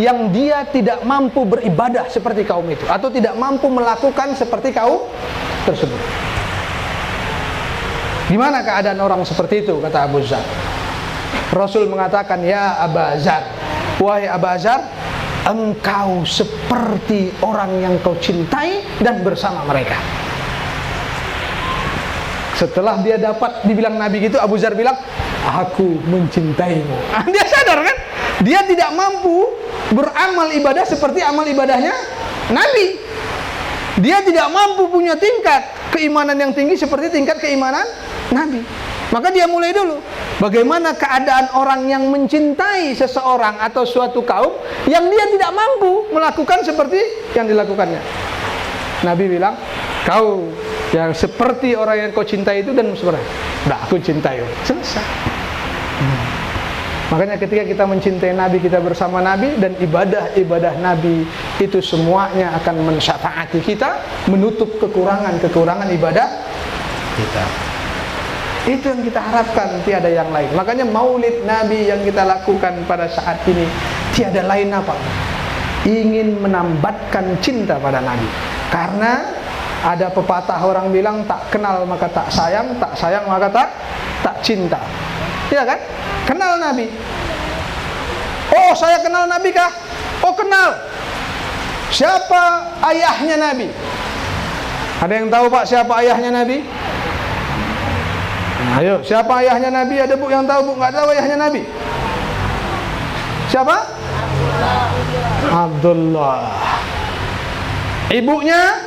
yang dia tidak mampu beribadah seperti kaum itu, atau tidak mampu melakukan seperti kaum tersebut? Gimana keadaan orang seperti itu? Kata Abu Zar. Rasul mengatakan, ya Abu Zar, wahai Abu Zar, engkau seperti orang yang kau cintai dan bersama mereka. Setelah dia dapat dibilang Nabi gitu, Abu Zar bilang, aku mencintaimu. Dia sadar kan? Dia tidak mampu beramal ibadah seperti amal ibadahnya Nabi. Dia tidak mampu punya tingkat keimanan yang tinggi seperti tingkat keimanan Nabi. Maka dia mulai dulu. Bagaimana keadaan orang yang mencintai seseorang atau suatu kaum yang dia tidak mampu melakukan seperti yang dilakukannya. Nabi bilang, kau yang seperti orang yang kau cintai itu dan sebenarnya, nah aku cintai. Selesai. Makanya ketika kita mencintai Nabi, kita bersama Nabi, dan ibadah-ibadah Nabi itu semuanya akan mensyafaati kita, menutup kekurangan ibadah kita. Itu yang kita harapkan, tiada yang lain. Makanya maulid Nabi yang kita lakukan pada saat ini tiada lain apa? Ingin menambatkan cinta pada Nabi. Karena ada pepatah orang bilang, tak kenal maka tak sayang maka tak cinta. Iya kan? Kenal Nabi. Oh, saya kenal Nabi kah? Oh, kenal. Siapa ayahnya Nabi? Ada yang tahu Pak siapa ayahnya Nabi? Nah, ayo, siapa ayahnya Nabi? Ada Bu yang tahu, Bu? Nggak tahu ayahnya Nabi? Siapa? Abdullah. Ibunya?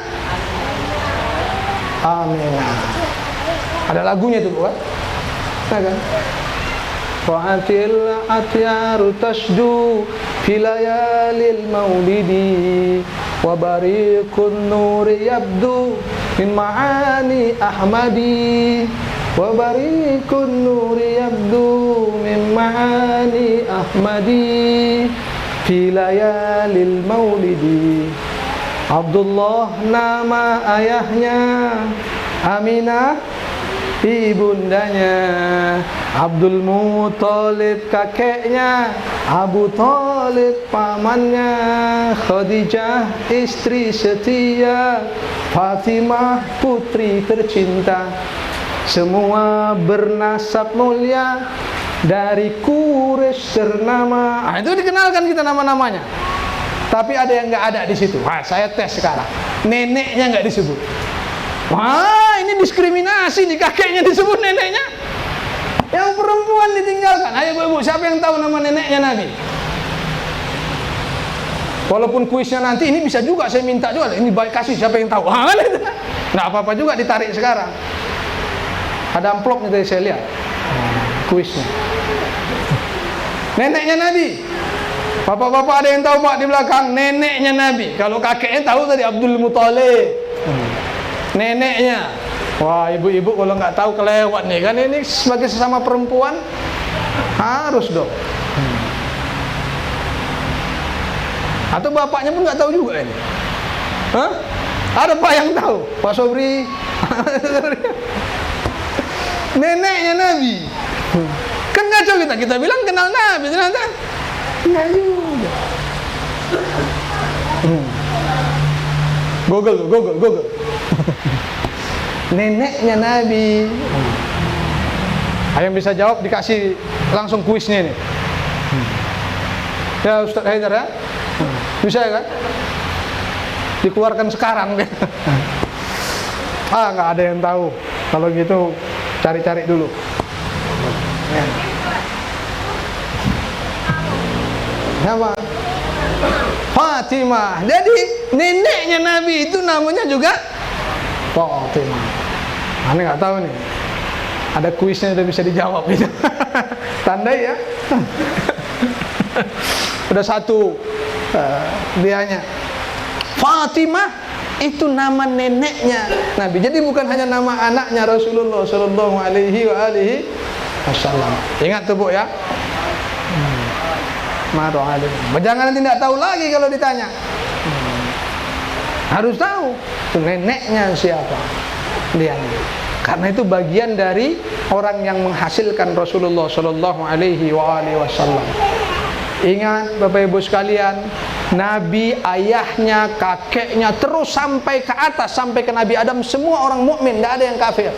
Aminah. Ada lagunya itu, Bu kan? Nah, kan? Fa'atil atyaru tashdu filayalil maulidi wa bariqun nuri yabdu min ma'ani ahmadi wa bariqun nuri yabdu min ma'ani ahmadi filayalil maulidi. Abdullah nama ayahnya, Aminah ibundanya, Abdul Muthalib kakeknya, Abu Thalib pamannya, Khadijah istri setia, Fatimah putri tercinta. Semua bernasab mulia, dari Quraisy ternama. Itu dikenalkan kita nama-namanya. Tapi ada yang nggak ada di situ. Wah, saya tes sekarang. Neneknya nggak disebut. Wah, ini diskriminasi, di kakeknya disebut neneknya. Yang perempuan ditinggalkan. Ayo Bu, siapa yang tahu nama neneknya Nabi? Walaupun kuisnya nanti ini bisa juga saya minta juga. Ini baik kasih siapa yang tahu. Nggak apa-apa juga ditarik sekarang. Ada amplopnya tadi saya lihat. Kuisnya. Neneknya Nabi. Bapak-bapak ada yang tahu Pak di belakang? Neneknya Nabi. Kalau kakeknya tahu tadi Abdul Muthalib. Neneknya. Wah, ibu-ibu kalau nggak tahu kelewat nih kan, ini sebagai sesama perempuan harus dong. Atau bapaknya pun nggak tahu juga ini. Hah? Ada Pak yang tahu? Pak Sobri. Neneknya Nabi. Kan ngaco kita bilang kenal Nabi, ternyata enggak juga. Google. Neneknya Nabi. Yang bisa jawab dikasih langsung kuisnya nih. Ya Ustaz Haidar ya? Bisa ya kan? Dikeluarkan sekarang deh. Nggak ada yang tahu. Kalau gitu cari-cari dulu. Apa? Fatimah. Jadi neneknya Nabi itu namanya juga Fatimah. Ane nggak tahu nih. Ada kuisnya udah bisa dijawab gitu. Tandai ya. Udah satu dianya. Fatimah itu nama neneknya Nabi. Jadi bukan hanya nama anaknya Rasulullah Sallallahu Alaihi Wasallam. Ingat tuh Bu ya. Jangan tidak tahu lagi kalau ditanya. Harus tahu itu neneknya siapa dia. Karena itu bagian dari orang yang menghasilkan Rasulullah Sallallahu Alaihi Wasallam. Ingat Bapak Ibu sekalian, Nabi, ayahnya, kakeknya, terus sampai ke atas, sampai ke Nabi Adam, semua orang mukmin, tidak ada yang kafir.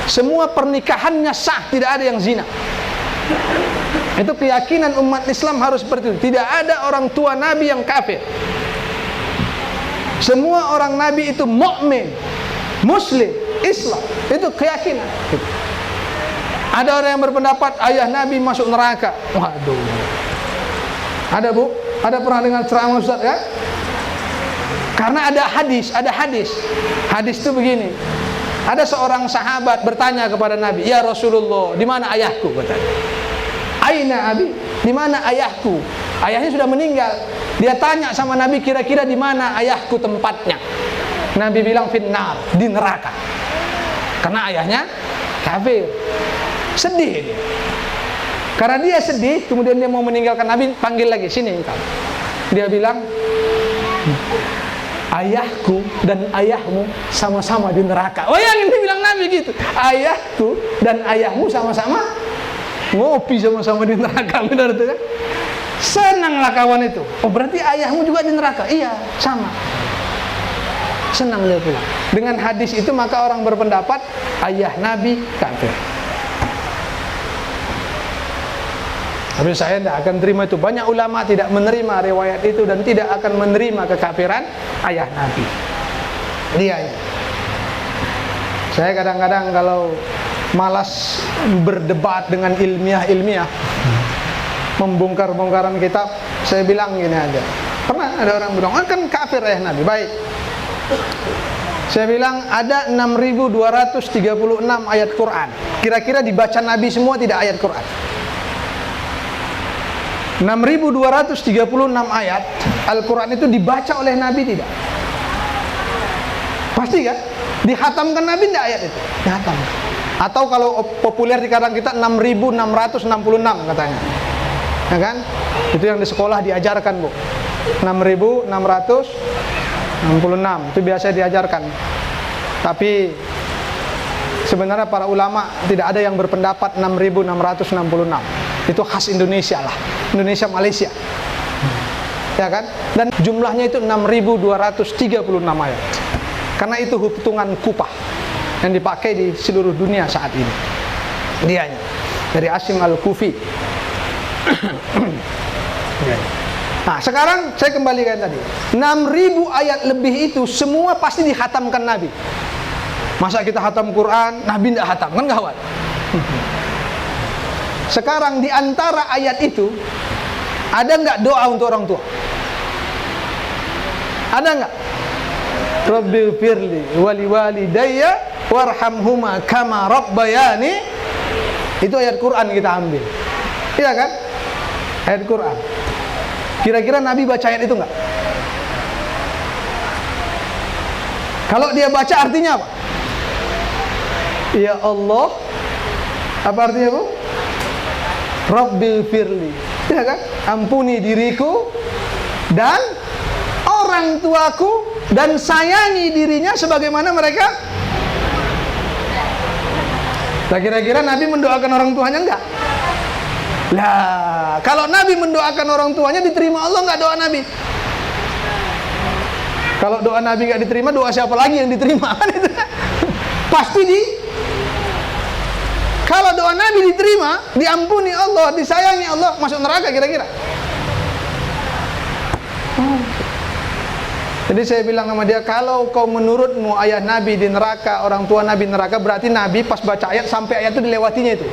Semua pernikahannya sah, tidak ada yang zina. Itu keyakinan umat Islam harus seperti itu. Tidak ada orang tua Nabi yang kafir. Semua orang Nabi itu mukmin, Muslim, Islam. Itu keyakinan. Ada orang yang berpendapat ayah Nabi masuk neraka. Waduh. Ada Bu? Ada pernah dengar ceramah Ustaz ya? Karena ada hadis. Hadis itu begini. Ada seorang sahabat bertanya kepada Nabi, "Ya Rasulullah, di mana ayahku?" katanya. "Aina abi?" Di mana ayahku? Ayahnya sudah meninggal. Dia tanya sama Nabi, kira-kira di mana ayahku tempatnya? Nabi bilang finnar, di neraka. Karena ayahnya kafir. Sedih dia. Karena dia sedih, kemudian dia mau meninggalkan Nabi, panggil lagi, "Sini engkau." Dia bilang, "Ayahku dan ayahmu sama-sama di neraka." Oh yang ini bilang Nabi gitu. Ayahku dan ayahmu sama-sama ngopi sama-sama di neraka. Benar itu kan? Senanglah kawan itu. Oh berarti ayahmu juga di neraka? Iya, sama. Senang dia pulang. Dengan hadis itu maka orang berpendapat ayah Nabi kafir. Tapi saya tidak akan terima itu. Banyak ulama tidak menerima riwayat itu dan tidak akan menerima kekafiran ayah Nabi. Dia. Saya kadang-kadang kalau malas berdebat dengan ilmiah, membongkar-bongkaran kitab, saya bilang gini aja. Pernah ada orang bilang, "Oh kan kafir ayah Nabi." Baik. Saya bilang ada 6.236 ayat Quran. Kira-kira dibaca Nabi semua tidak ayat Quran? 6.236 ayat Al-Quran itu dibaca oleh Nabi tidak? Pasti kan? Dihatamkan Nabi tidak ayat itu? Dihatamkan. Atau kalau populer di kalangan kita 6.666 katanya. Ya kan? Itu yang di sekolah diajarkan, Bu. 6.666 itu biasa diajarkan. Tapi sebenarnya para ulama tidak ada yang berpendapat 6.666. Itu khas Indonesia lah. Indonesia Malaysia. Ya kan? Dan jumlahnya itu 6.236 ayat. Karena itu hitungan kupah yang dipakai di seluruh dunia saat ini. Dianya dari Asim Al-Kufi. Nah, sekarang saya kembalikan tadi. 6.000 ayat lebih itu semua pasti dihatamkan Nabi. Masa kita hatam Quran, Nabi tidak hatam, kan gawat. Sekarang di antara ayat itu ada enggak doa untuk orang tua? Ada enggak? Rabbil firli wali walidayya warhamhuma kama rabbayani. Itu ayat Quran kita ambil. Iya kan? Ayat Quran. Kira-kira Nabi baca ayat itu enggak? Kalau dia baca artinya apa? Ya Allah. Apa artinya, Bu? Rabbil firli. Ya kan? Ampuni diriku dan orang tuaku dan sayangi dirinya sebagaimana mereka. Nah, kira-kira Nabi mendoakan orang tuanya enggak? Lah, kalau Nabi mendoakan orang tuanya diterima Allah enggak doa Nabi? Kalau doa Nabi enggak diterima, doa siapa lagi yang diterima? Pasti kalau doa Nabi diterima, diampuni Allah, disayangi Allah, masuk neraka kira-kira? Jadi saya bilang sama dia, kalau kau menurutmu ayah Nabi di neraka, orang tua Nabi neraka, berarti Nabi pas baca ayat sampai ayat itu dilewatinya itu.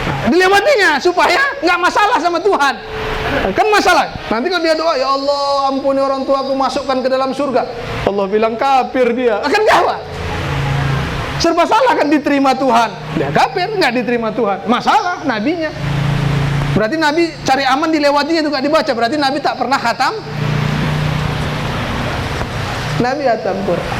Nah, dilewatinya supaya nggak masalah sama Tuhan. Kan masalah. Nanti kalau dia doa, ya Allah ampuni orang tuaku, masukkan ke dalam surga. Allah bilang kafir dia. Akan gawat. Serba salah kan diterima Tuhan. Dia kafir, nggak diterima Tuhan. Masalah nabinya. Berarti Nabi cari aman dilewatinya itu nggak dibaca. Berarti Nabi tak pernah khatam. Nabi khatam Quran.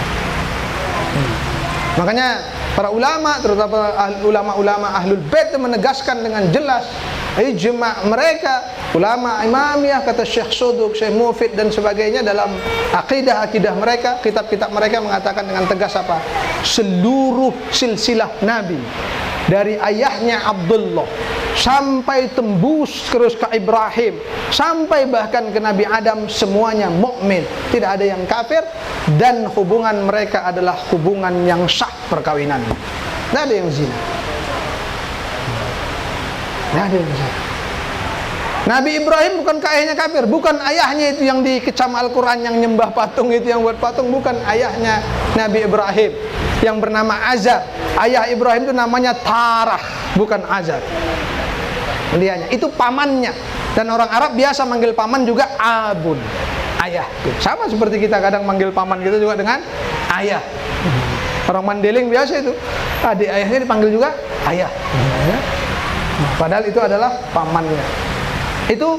Makanya para ulama, terutama ulama-ulama ahlul bait menegaskan dengan jelas ijma' mereka, ulama imamiyah, kata Syekh Suduk, Syekh Mufid dan sebagainya dalam akidah mereka, kitab-kitab mereka mengatakan dengan tegas apa? Seluruh silsilah Nabi dari ayahnya Abdullah sampai tembus terus ke Ibrahim sampai bahkan ke Nabi Adam semuanya mukmin, tidak ada yang kafir dan hubungan mereka adalah hubungan yang sah perkawinan. Tidak ada yang zina. Tidak ada yang zina. Nabi Ibrahim bukan ayahnya kafir, bukan ayahnya itu yang dikecam Al-Quran yang nyembah patung itu, yang buat patung, bukan ayahnya Nabi Ibrahim yang bernama Azar. Ayah Ibrahim itu namanya Tarah, bukan Azar. Dianya itu pamannya, dan orang Arab biasa manggil paman juga abun, ayah. Sama seperti kita kadang manggil paman kita juga dengan ayah. Orang Mandeling biasa itu, adik ayahnya dipanggil juga ayah. Padahal itu adalah pamannya. Itu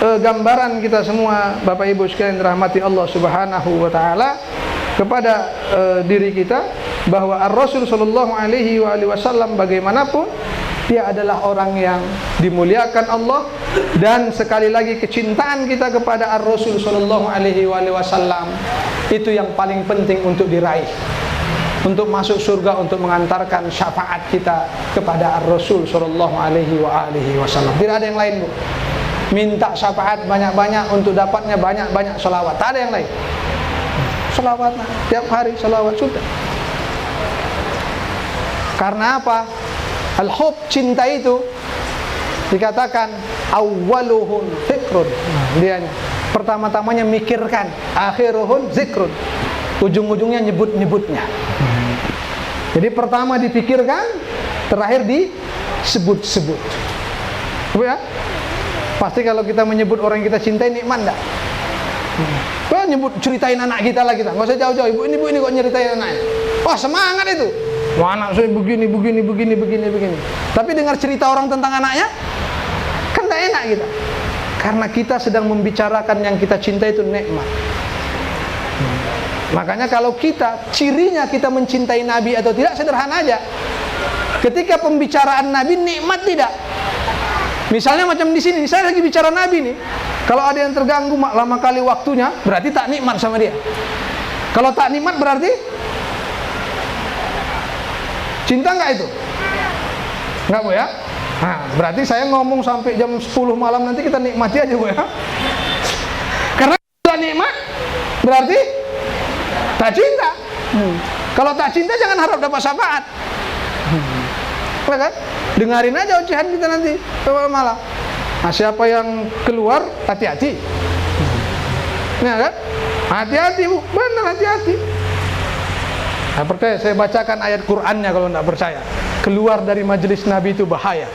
gambaran kita semua, Bapak Ibu sekalian dirahmati Allah Subhanahu wa taala, kepada diri kita bahwa Ar-Rasul sallallahu alaihi wasallam bagaimanapun dia adalah orang yang dimuliakan Allah, dan sekali lagi kecintaan kita kepada Ar-Rasul sallallahu alaihi wasallam itu yang paling penting untuk diraih, untuk masuk surga, untuk mengantarkan syafaat kita kepada Ar-Rasul sallallahu alaihi wasallam. Tidak ada yang lain, Bu. Minta syafaat banyak-banyak untuk dapatnya banyak-banyak selawat. Tak ada yang lain. Selawat tiap hari, selawat sudah. Karena apa? Al-hub, cinta itu dikatakan awwaluhun zikrun. Dianya pertama-tamanya mikirkan, akhiruhun zikrun. Ujung-ujungnya nyebut-nyebutnya. Jadi pertama dipikirkan, terakhir disebut-sebut. Ya? Pasti kalau kita menyebut orang yang kita cintai, nikmat enggak? Wah, nyebut ceritain anak kita lah kita. Enggak usah jauh-jauh. Ibu ini kok nyeritain anaknya. Wah, semangat itu. Wah, anak saya begini. Tapi dengar cerita orang tentang anaknya, kan enggak enak kita. Karena kita sedang membicarakan yang kita cintai itu nikmat. Makanya kalau kita, cirinya kita mencintai Nabi atau tidak sederhana aja. Ketika pembicaraan Nabi nikmat tidak? Misalnya macam di sini, saya lagi bicara Nabi nih. Kalau ada yang terganggu lama kali waktunya, berarti tak nikmat sama dia. Kalau tak nikmat berarti cinta enggak itu? Enggak, Bu ya? Nah, berarti saya ngomong sampai jam 10 malam nanti kita nikmati aja, Bu ya. Karena kalau nikmat berarti tak cinta. Kalau tak cinta jangan harap dapat syafaat. Kan? Dengarin aja ocehan kita nanti malam. Nah, siapa yang keluar hati-hati. Nah, kan? Hati-hati, Bu. Benar, hati-hati. Nah, percaya, saya bacakan ayat Qur'annya kalau tidak percaya. Keluar dari majelis Nabi itu bahaya.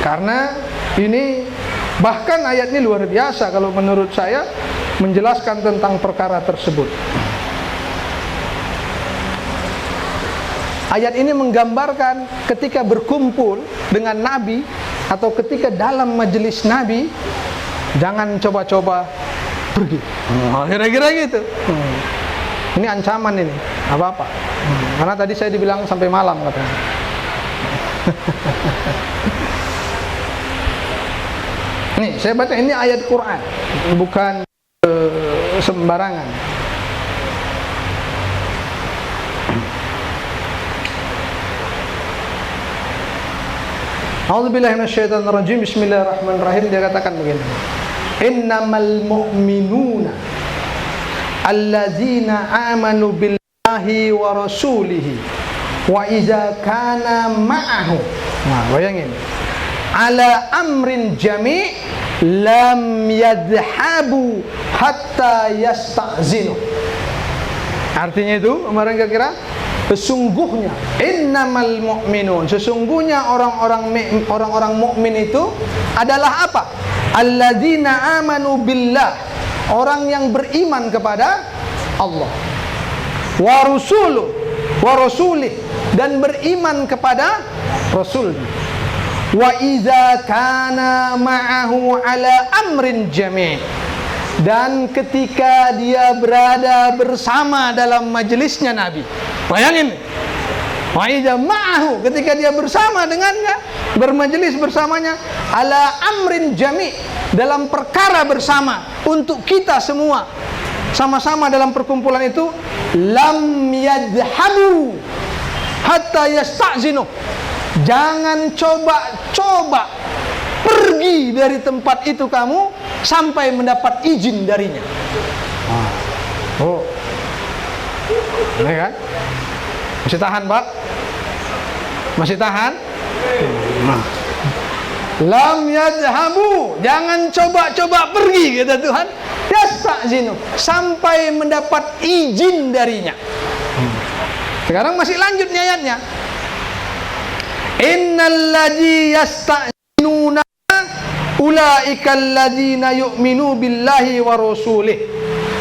Karena ini, bahkan ayat ini luar biasa kalau menurut saya menjelaskan tentang perkara tersebut. Ayat ini menggambarkan ketika berkumpul dengan Nabi atau ketika dalam majelis Nabi, jangan coba-coba pergi. Kira-kira gitu. Ini ancaman ini, apa-apa. Karena tadi saya dibilang sampai malam katanya. Nih, saya baca ini ayat Quran, bukan sembarangan. A'udzubillahi minasyaitonirrajim. Bismillahirrahmanirrahim. Dia katakan begini. Innamal mu'minuna alladzina amanu billahi wa rasulihi wa iza kana ma'ahu. Nah, bayangin. Ala amrin jami' lam yadhhabu hatta yasta'zinu. Artinya itu, kemarin kira-kira sesungguhnya innamal mu'minun, sesungguhnya orang-orang mukmin itu adalah apa? Alladzina amanu billah, orang yang beriman kepada Allah, wa rasulih, dan beriman kepada rasulnya, wa iza kana ma'ahu ala amrin jami', dan ketika dia berada bersama dalam majelisnya Nabi. Bayangin, wa iza ma'ahu, ketika dia bersama dengannya, bermajelis bersamanya, ala amrin jami', dalam perkara bersama untuk kita semua, sama-sama dalam perkumpulan itu, lam yadhhabu hatta yasta'zinu, jangan coba-coba pergi dari tempat itu kamu sampai mendapat izin darinya. Oh, ini kan? Masih tahan, Pak? Masih tahan? Nah. Lam yadhhabu, jangan coba-coba pergi, kata Tuhan. Yasta'zinu, sampai mendapat izin darinya. Sekarang masih lanjut nih ayatnya. Innal ladzi yasta'zinuna ulaika alladzina yu'minu billahi wa rasulih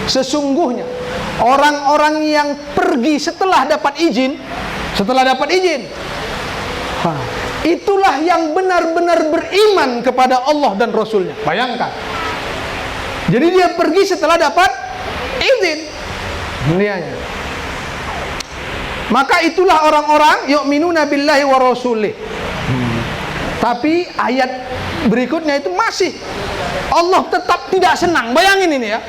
Sesungguhnya orang-orang yang pergi setelah dapat izin, itulah yang benar-benar beriman kepada Allah dan Rasulnya. Bayangkan. Jadi dia pergi setelah dapat izin. Niatnya. Maka itulah orang-orang yu'minuna billahi wa rasulih. Tapi ayat berikutnya itu masih Allah tetap tidak senang. Bayangin ini ya.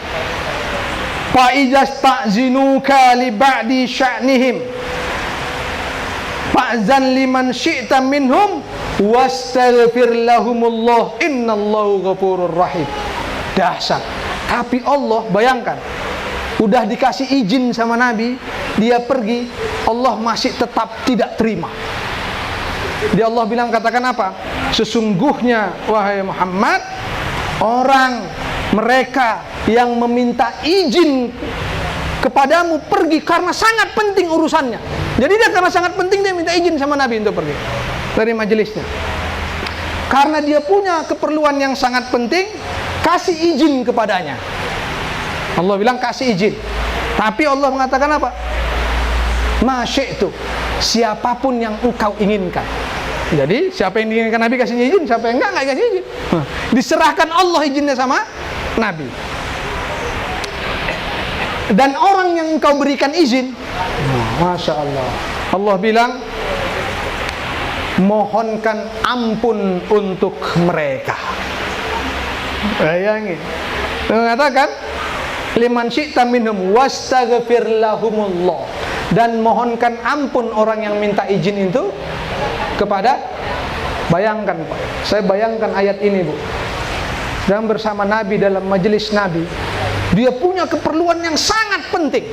Fa idasta'zinuka li ba'di sya'nihim fa'zan liman syi'ta minhum wastaghfir lahumullah innallahu ghafurur rahim. Dahsyat. Tapi Allah, bayangkan, udah dikasih izin sama Nabi, dia pergi, Allah masih tetap tidak terima. Dia Allah bilang, katakan apa? Sesungguhnya wahai Muhammad, orang mereka yang meminta izin kepadamu pergi karena sangat penting urusannya. Jadi dia karena sangat penting dia minta izin sama Nabi untuk pergi dari majelisnya. Karena dia punya keperluan yang sangat penting, kasih izin kepadanya. Allah bilang kasih izin. Tapi Allah mengatakan apa? Ma syi'tu, siapapun yang engkau inginkan. Jadi siapa yang diinginkan Nabi kasih izin, siapa yang enggak kasih izin. Diserahkan Allah izinnya sama Nabi. Dan orang yang engkau berikan izin, Masya Allah, Allah bilang mohonkan ampun untuk mereka. Bayangin, mengatakan liman syi'ta minhum wastaghfir lahumullah, dan mohonkan ampun orang yang minta izin itu kepada, bayangkan Pak, saya bayangkan ayat ini Bu, dan bersama Nabi dalam majelis Nabi, dia punya keperluan yang sangat penting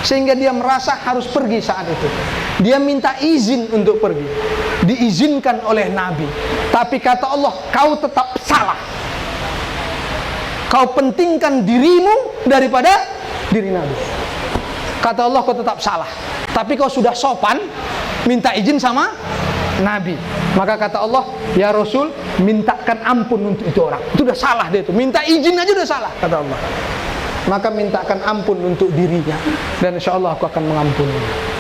sehingga dia merasa harus pergi saat itu. Dia minta izin untuk pergi, diizinkan oleh Nabi, tapi kata Allah, kau tetap salah. Kau pentingkan dirimu daripada diri Nabi. Kata Allah, kau tetap salah. Tapi kau sudah sopan minta izin sama Nabi. Maka kata Allah, ya Rasul, mintakan ampun untuk itu orang. Itu udah salah dia itu. Minta izin aja udah salah, kata Allah. Maka mintakan ampun untuk dirinya, dan insya Allah aku akan mengampuni.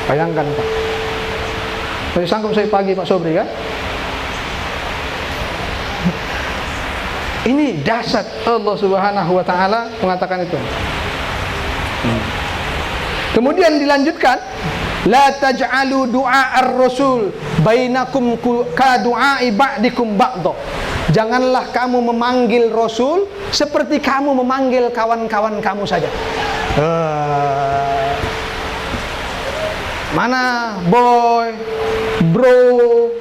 Bayangkan Pak. Masih sanggup saya pagi Pak Sobri kan? Ini dahsyat Allah Subhanahu wa taala mengatakan itu. Kemudian dilanjutkan, la taj'alu du'a ar-rasul bainakum ka du'ai ba'dikum ba'dha. Janganlah kamu memanggil Rasul seperti kamu memanggil kawan-kawan kamu saja. Mana boy, bro,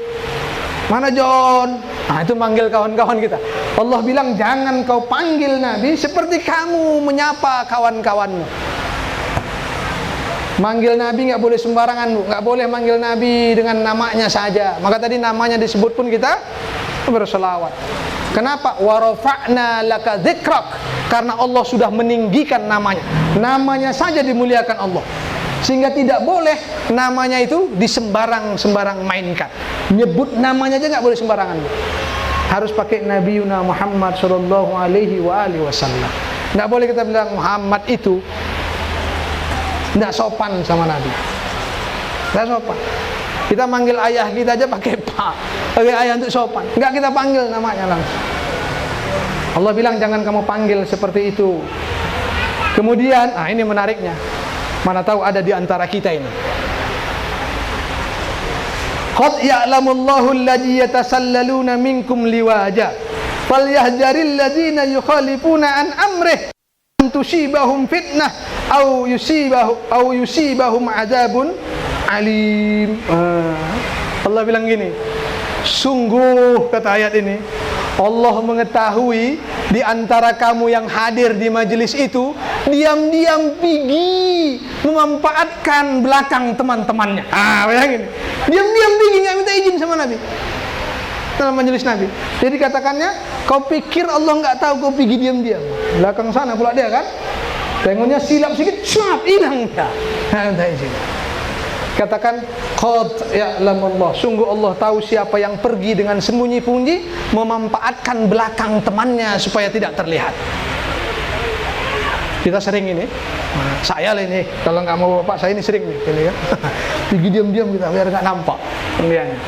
mana John? Nah itu manggil kawan-kawan kita. Allah bilang jangan kau panggil Nabi seperti kamu menyapa kawan-kawanmu. Manggil Nabi nggak boleh sembarangan Bu, nggak boleh manggil Nabi dengan namanya saja. Maka tadi namanya disebut pun kita berselawat. Kenapa? Wa rafa'na laka dzikrak, karena Allah sudah meninggikan namanya. Namanya saja dimuliakan Allah, sehingga tidak boleh namanya itu disembarang-sembarang mainkan. Nyebut namanya aja nggak boleh sembarangan. Harus pakai Nabiuna Muhammad sallallahu alaihi wasallam. Nggak boleh kita bilang Muhammad itu, nggak sopan sama Nabi. Nggak sopan. Kita manggil ayah kita aja pakai pak, pakai ayah untuk sopan. Nggak kita panggil namanya langsung. Allah bilang jangan kamu panggil seperti itu. Kemudian, ini menariknya. Mana tahu ada di antara kita ini. Qad ya'lamullahu alladhi yatasallaluna minkum liwaja falyahjaril ladzina yukhalifuna an amrih an tusibahum fitnah aw yusibahum adzabun alim. Allah bilang gini, sungguh kata ayat ini, Allah mengetahui di antara kamu yang hadir di majelis itu diam-diam pergi memanfaatkan belakang teman-temannya. Bayangin, diam-diam pergi nggak minta izin sama Nabi dalam majelis Nabi. Jadi katakannya, kau pikir Allah nggak tahu kau pergi diam-diam belakang sana pula dia kan? Tengoknya silap sedikit, syap hilang ya. Minta izin. Katakan qad ya'lamullah, sungguh Allah tahu siapa yang pergi dengan sembunyi-sembunyi memanfaatkan belakang temannya supaya tidak terlihat. Kita sering ini, saya lah ini, kalau nggak mau bapak saya ini sering nih, ini kan. Pergi diam-diam kita biar nggak nampak pembeliannya.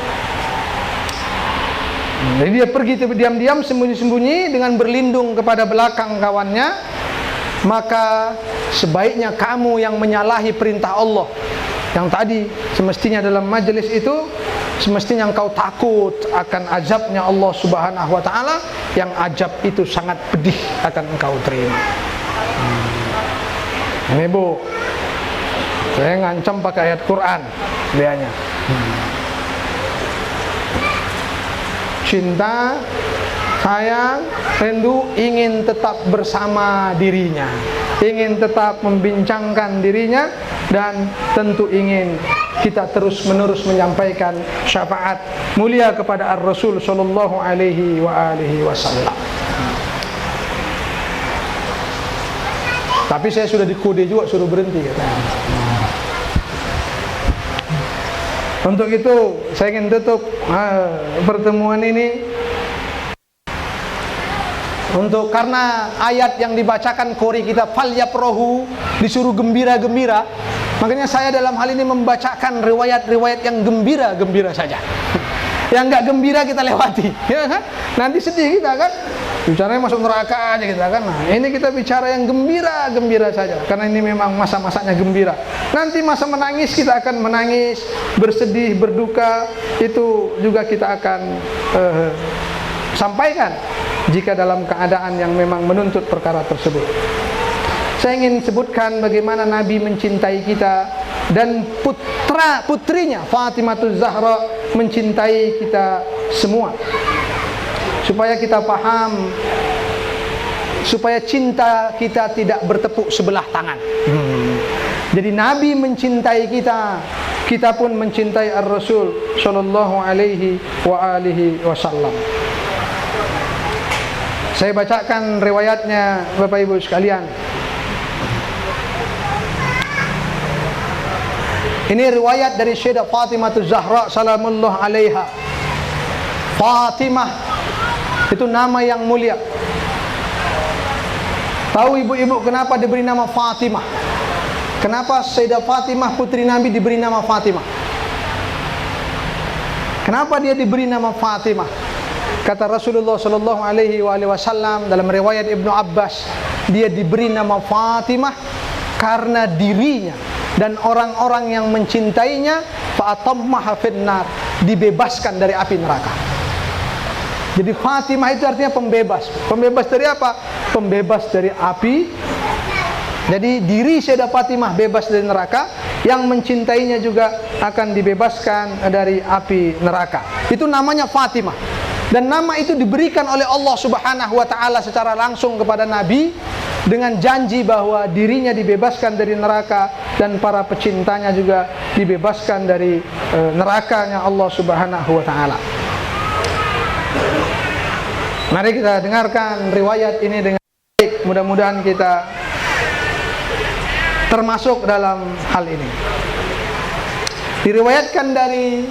Jadi dia pergi diam-diam, sembunyi-sembunyi dengan berlindung kepada belakang kawannya. Maka sebaiknya kamu yang menyalahi perintah Allah, yang tadi semestinya dalam majelis itu, semestinya engkau takut akan azabnya Allah Subhanahu wa ta'ala, yang azab itu sangat pedih akan engkau terima. Ini Bu, saya ngancam pakai ayat Quran dianya. Cinta, sayang, rindu, ingin tetap bersama dirinya, ingin tetap membincangkan dirinya, dan tentu ingin kita terus menerus menyampaikan syafaat mulia kepada Ar-Rasul sallallahu alaihi wasallam. Tapi saya sudah dikode juga suruh berhenti katanya. Untuk itu saya ingin tutup pertemuan ini karena ayat yang dibacakan kori kita falyafrahu, disuruh gembira-gembira. Makanya saya dalam hal ini membacakan riwayat-riwayat yang gembira-gembira saja. Yang enggak gembira kita lewati, ya kan? Nanti sedih kita kan? Bicaranya masuk neraka aja kita kan. Nah, ini kita bicara yang gembira-gembira saja, karena ini memang masa-masanya gembira. Nanti masa menangis kita akan menangis, bersedih, berduka, itu juga kita akan sampaikan jika dalam keadaan yang memang menuntut perkara tersebut. Saya ingin sebutkan bagaimana Nabi mencintai kita dan putrinya Fatimah Zahra mencintai kita semua, supaya kita paham, supaya cinta kita tidak bertepuk sebelah tangan. Jadi Nabi mencintai kita, kita pun mencintai Ar-Rasul sallallahu alaihi wasallam. Saya bacakan riwayatnya Bapak Ibu sekalian. Ini riwayat dari Sayyidah Fatimah Zahra salamullah alaiha. Fatimah itu nama yang mulia. Tahu ibu-ibu kenapa diberi nama Fatimah? Kenapa Sayyidah Fatimah putri Nabi diberi nama Fatimah? Kenapa dia diberi nama Fatimah? Kata Rasulullah sallallahu alaihi wasallam dalam riwayat Ibnu Abbas, dia diberi nama Fatimah karena dirinya dan orang-orang yang mencintainya fa'atammaha finnar, dibebaskan dari api neraka. Jadi Fatimah itu artinya pembebas. Pembebas dari apa? Pembebas dari api. Jadi diri Sayyidah Fatimah bebas dari neraka, yang mencintainya juga akan dibebaskan dari api neraka. Itu namanya Fatimah. Dan nama itu diberikan oleh Allah Subhanahu wa ta'ala secara langsung kepada Nabi, dengan janji bahwa dirinya dibebaskan dari neraka dan para pecintanya juga dibebaskan dari nerakanya Allah Subhanahu wa ta'ala. Mari kita dengarkan riwayat ini dengan baik. Mudah-mudahan kita termasuk dalam hal ini. Diriwayatkan dari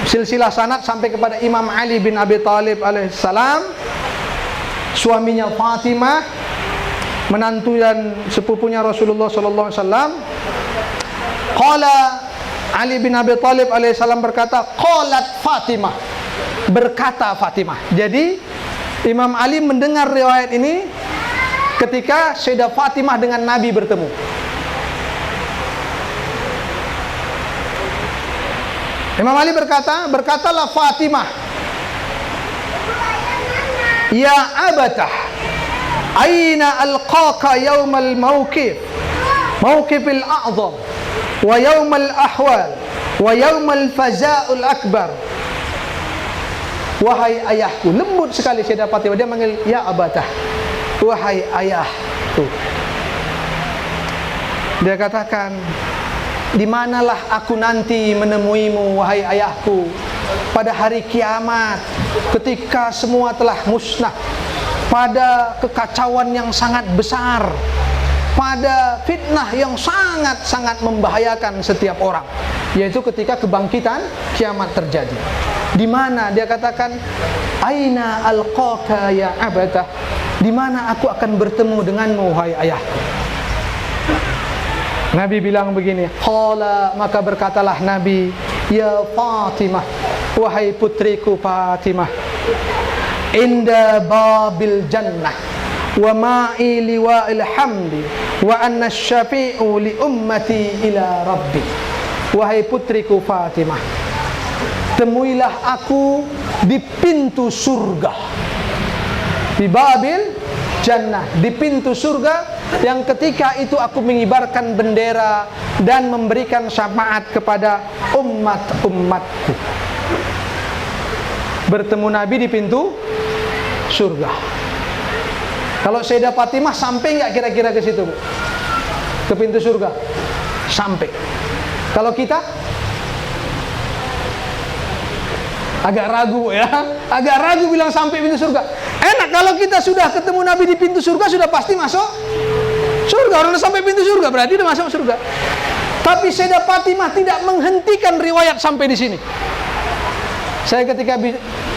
silsilah sanad sampai kepada Imam Ali bin Abi Thalib alaihissalam, suaminya Fatimah, menantu dan sepupunya Rasulullah sallallahu alaihi wasallam. Qala Ali bin Abi Thalib alaihissalam berkata, qalat Fatimah, berkata Fatimah. Jadi Imam Ali mendengar riwayat ini ketika Sayyidah Fatimah dengan Nabi bertemu. Imam Ali berkatalah Fatimah, ya abatah, aina alqaka yawmal mawqif, mawqifil a'zam, wa yawmal ahwal, wa yawmal faza'ul akbar. Wahai ayahku. Lembut sekali Sayyidah Fatimah, dia manggil ya abatah, wahai ayahku. Dia katakan, di manalah aku nanti menemuimu wahai ayahku pada hari kiamat, ketika semua telah musnah, pada kekacauan yang sangat besar, pada fitnah yang sangat-sangat membahayakan setiap orang, yaitu ketika kebangkitan kiamat terjadi. Di mana? Dia katakan, aina alqaka ya abatah, di mana aku akan bertemu denganmu wahai ayahku. Nabi bilang begini, qala, maka berkatalah Nabi, ya Fatimah, wahai putriku Fatimah, inda babil jannah wa ma'i liwa'il hamdi wa anna syafi'u li ummati ila rabbi. Wahai putriku Fatimah, temuilah aku di pintu surga, di babil jannah, di pintu surga, yang ketika itu aku mengibarkan bendera dan memberikan syafaat kepada umat-umatku. Bertemu Nabi di pintu surga. Kalau Sayyidah Fatimah sampai nggak kira-kira ke situ, Bu? Ke pintu surga? Sampai. Kalau kita agak ragu ya, agak ragu bilang sampai pintu surga. Enak kalau kita sudah ketemu Nabi di pintu surga, sudah pasti masuk surga. Orang udah sampai pintu surga berarti udah masuk surga. Tapi Sayyidah Fatimah tidak menghentikan riwayat sampai di sini. Saya ketika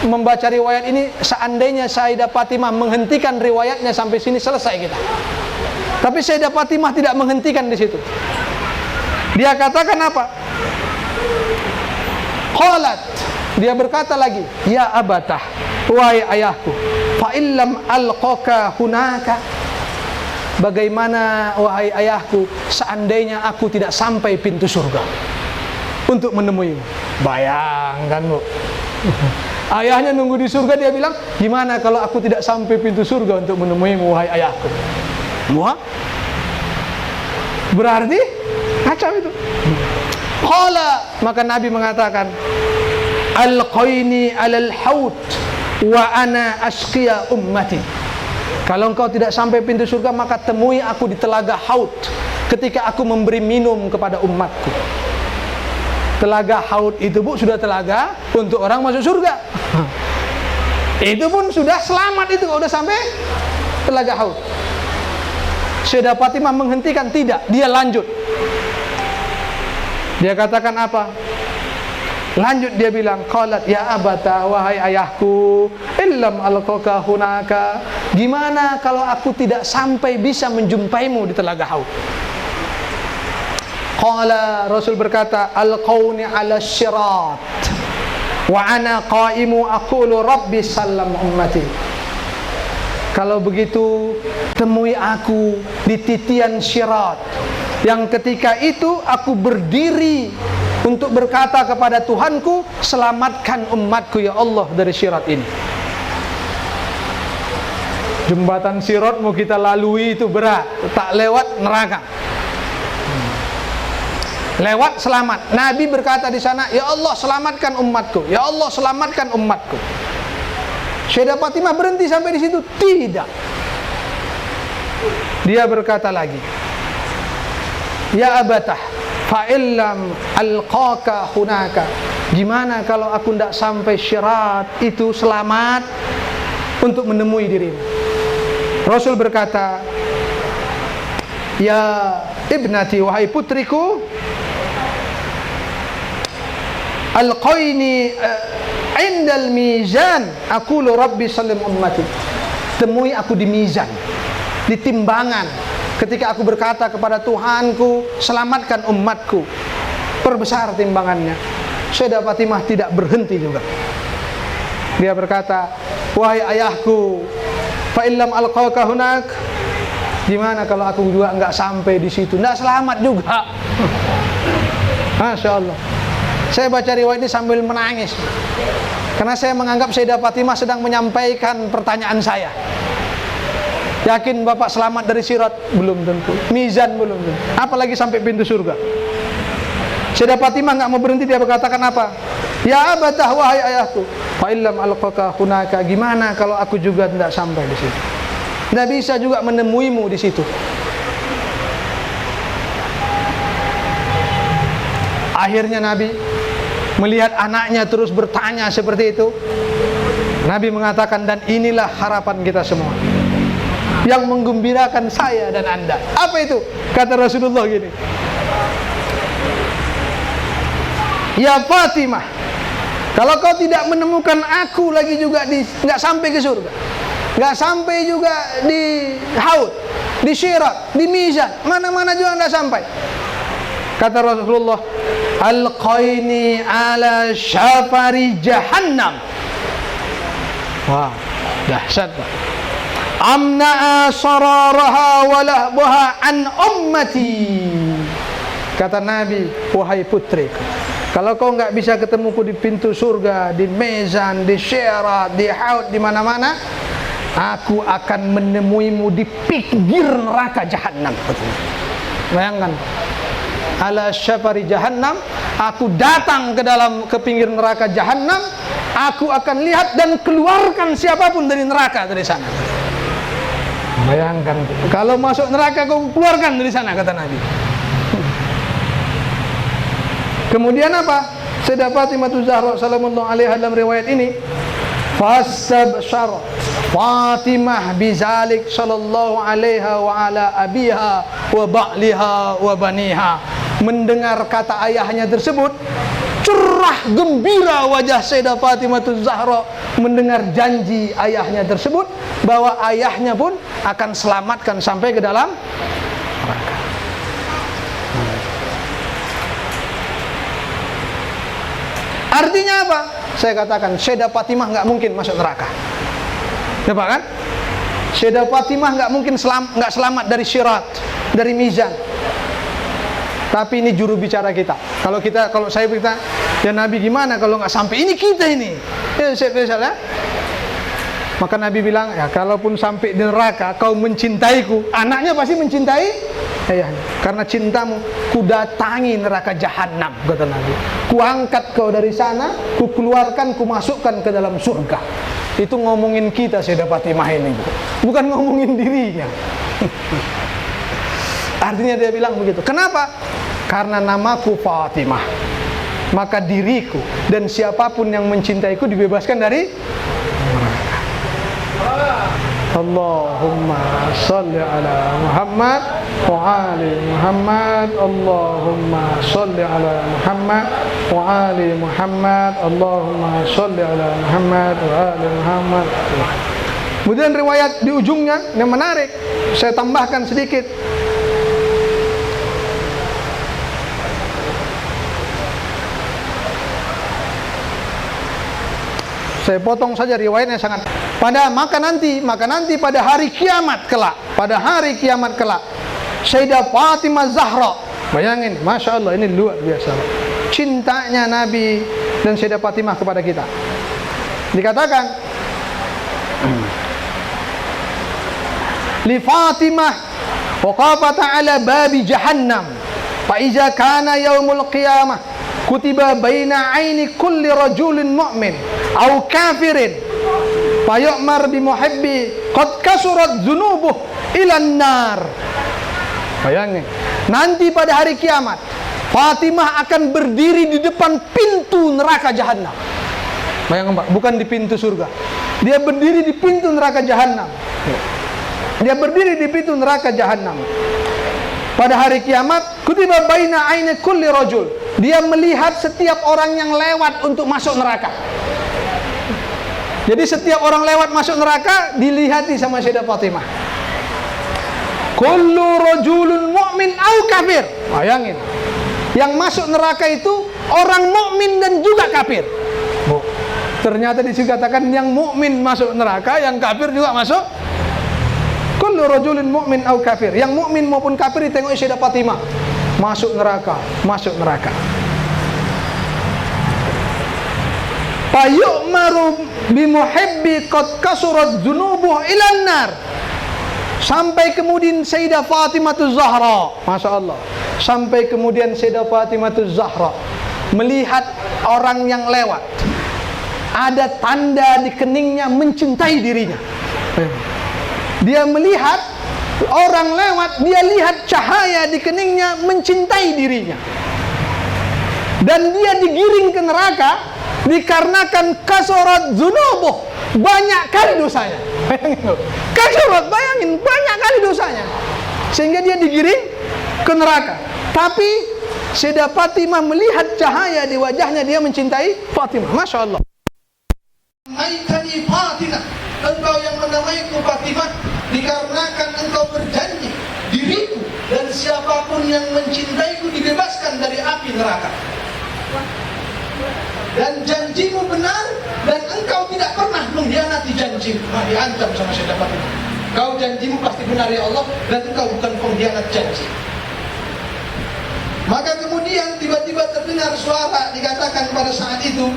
membaca riwayat ini, seandainya Sayyidah Fatimah menghentikan riwayatnya sampai sini, selesai kita. Tapi Sayyidah Fatimah tidak menghentikan di situ. Dia katakan apa? Qalat, dia berkata lagi, ya abatah, wahai ayahku, fa illam alqaka hunaka, bagaimana wahai ayahku seandainya aku tidak sampai pintu surga untuk menemuimu. Bayangkan, Bu. Ayahnya nunggu di surga, dia bilang, gimana kalau aku tidak sampai pintu surga untuk menemuimu wahai ayahku. Wah, berarti kacau itu. Qala, maka Nabi mengatakan, alqaini alal haut wa ana asqiya ummati. Kalau engkau tidak sampai pintu surga, maka temui aku di telaga Haut ketika aku memberi minum kepada umatku. Telaga Haut itu, Bu, sudah telaga untuk orang masuk surga. Itu pun sudah selamat itu kalau sudah sampai telaga Haut. Sayyidah Fatimah menghentikan, tidak, dia lanjut. Dia katakan apa? Lanjut dia bilang, qalat ya abata, wahai ayahku, illam alqaka hunaka, gimana kalau aku tidak sampai bisa menjumpaimu di telaga Haut? Qala, Rasul berkata, alqauni ala syirat wa ana qaimu aqulu rabbi sallam ummati. Kalau begitu, temui aku di titian syirat, yang ketika itu aku berdiri untuk berkata kepada Tuhanku, selamatkan umatku ya Allah dari syirat ini. Jembatan syirat mau kita lalui itu berat, tak lewat neraka. Lewat selamat. Nabi berkata di sana, ya Allah selamatkan umatku, ya Allah selamatkan umatku. Sayyidah Fatimah berhenti sampai di situ? Tidak. Dia berkata lagi, ya abatah, fa illam alqaka hunaka, gimana kalau aku tidak sampai syirat itu selamat untuk menemui dirimu? Rasul berkata, ya ibnati, wahai putriku, alqaini indal mizan aqulu rabbi sallim ummati, temui aku di mizan, di timbangan, ketika aku berkata kepada Tuhanku, selamatkan umatku, perbesar timbangannya. Sayyidah Fatimah tidak berhenti juga. Dia berkata, wahai ayahku, fa illam alqaka hunak, gimana kalau aku juga enggak sampai di situ, enggak selamat juga. Masya Allah. Saya baca riwayat ini sambil menangis, karena saya menganggap Sayyidah Fatimah sedang menyampaikan pertanyaan saya. Yakin Bapak selamat dari sirat? Belum tentu. Mizan belum tentu. Apalagi sampai pintu surga. Sayyidah Fatimah nggak mau berhenti, dia berkatakan apa? Ya abatah, wahai ayahku, fa illam alqaka hunaka, gimana kalau aku juga tidak sampai di situ? Tidak bisa juga menemuimu di situ. Akhirnya Nabi melihat anaknya terus bertanya seperti itu. Nabi mengatakan, dan inilah harapan kita semua, yang menggembirakan saya dan Anda. Apa itu? Kata Rasulullah gini, ya Fatimah, kalau kau tidak menemukan aku lagi juga nggak sampai ke surga, nggak sampai juga di Haud, di Syirat, di Mizan, mana-mana juga nggak sampai, Kata Rasulullah, alqaini ala syafari jahannam. Wah, dahsyat Pak. Amna'a sararaha wa lahbaha an ummati. Kata Nabi, wahai putriku, kalau kau enggak bisa ketemuku di pintu surga, di Mezan, di Syirat, di Haud, di mana-mana, aku akan menemuimu di pinggir neraka Jahannam. Bayangkan, ala syafari Jahannam, aku datang ke pinggir neraka Jahannam, aku akan lihat dan keluarkan siapapun dari neraka dari sana. Bayangkan, kalau masuk neraka kau keluarkan dari sana, kata Nabi. Kemudian apa? Sayyidah Fatimah Zahra salamuallahu alaiha dalam riwayat ini, fastabsyara Fatimah bizalik sallallahu alaiha wa ala abiha wa ba'liha wa baniha. Mendengar kata ayahnya tersebut, cerah gembira wajah Sayyidah Fatimah Zahra mendengar janji ayahnya tersebut bahwa ayahnya pun akan selamatkan sampai ke dalam neraka. Artinya apa? Saya katakan Sayyidah Fatimah nggak mungkin masuk neraka. Nampak kan? Sayyidah Fatimah nggak mungkin nggak selamat dari syirat, dari mizan. Tapi ini juru bicara kita. Kalau saya berkata, ya Nabi gimana kalau nggak sampai? Ini kita ini. Ya saya misalnya. Maka Nabi bilang, ya kalaupun sampai di neraka kau mencintaiku, anaknya pasti mencintai ayahnya. Karena cintamu, ku datangi neraka Jahannam, kata Nabi. Ku angkat kau dari sana, ku keluarkan, ku masukkan ke dalam surga. Itu ngomongin kita Sayyidah Fatimah ini, bukan ngomongin dirinya. Artinya dia bilang begitu. Kenapa? Karena namaku Fatimah, maka diriku dan siapapun yang mencintaiku dibebaskan dari neraka. Allahumma salli ala Muhammad wa ali Muhammad. Allahumma salli ala Muhammad wa ali Muhammad. Allahumma salli ala Muhammad wa ali Muhammad. Kemudian riwayat di ujungnya yang menarik, saya tambahkan sedikit. Saya potong saja riwayatnya sangat. Maka nanti pada hari kiamat kelak, Sayyidah Fatimah Zahra, bayangin, masya Allah, ini luar biasa cintanya Nabi dan Sayyidah Fatimah kepada kita. Dikatakan, li Fatimah waqafata ala babi jahannam, fa iza kana yaumul qiyamah kutiba baina aini kulli rajulin mu'min au kafirin fayu'mar bimuhibbi qad kasurat dzunubuh ilan nar. Bayangin, nanti pada hari kiamat Fatimah akan berdiri di depan pintu neraka Jahannam. Bayangkan Pak, bukan di pintu surga. Dia berdiri di pintu neraka Jahannam. Dia berdiri di pintu neraka Jahannam. Pada hari kiamat, kutiba baina aini kulli rajul. Dia melihat setiap orang yang lewat untuk masuk neraka. Jadi setiap orang lewat masuk neraka dilihati sama Sayyidah Fatimah. Kullu rajulun mu'min au kafir. Bayangin, yang masuk neraka itu orang mukmin dan juga kafir. Ternyata dikatakan yang mukmin masuk neraka, yang kafir juga masuk. Kullu rajulin mu'min au kafir. Yang mukmin maupun kafir ditengok Sayyidah Fatimah. Masuk neraka, masuk neraka. Fayu'maru bimuhibbi qad kasurat dzunubuh ilan nar. Sampai kemudian Sayyidah Fatimah Zahra, masya Allah, sampai kemudian Sayyidah Fatimah Zahra melihat orang yang lewat, ada tanda di keningnya mencintai dirinya. Dia melihat orang lewat, dia lihat cahaya di keningnya mencintai dirinya, dan dia digiring ke neraka dikarenakan kasurat dzunubuh, banyak kali dosanya. Kasurat, bayangin, banyak kali dosanya, sehingga dia digiring ke neraka. Tapi Sayyidah Fatimah melihat cahaya di wajahnya, dia mencintai Fatimah. Masya Allah. Namaitani Fatimah, engkau yang menamaiku Fatimah dikarenakan engkau berjanji diriku dan siapapun siapapun yang mencintaiku dibebaskan dari api neraka. Dan janjimu benar, dan engkau tidak pernah mengkhianati janjimu. Nah, diancam sama syaitan itu. Kau janjimu pasti benar ya Allah, dan engkau bukan pengkhianat janji. Maka kemudian tiba-tiba terdengar suara, dikatakan pada saat itu,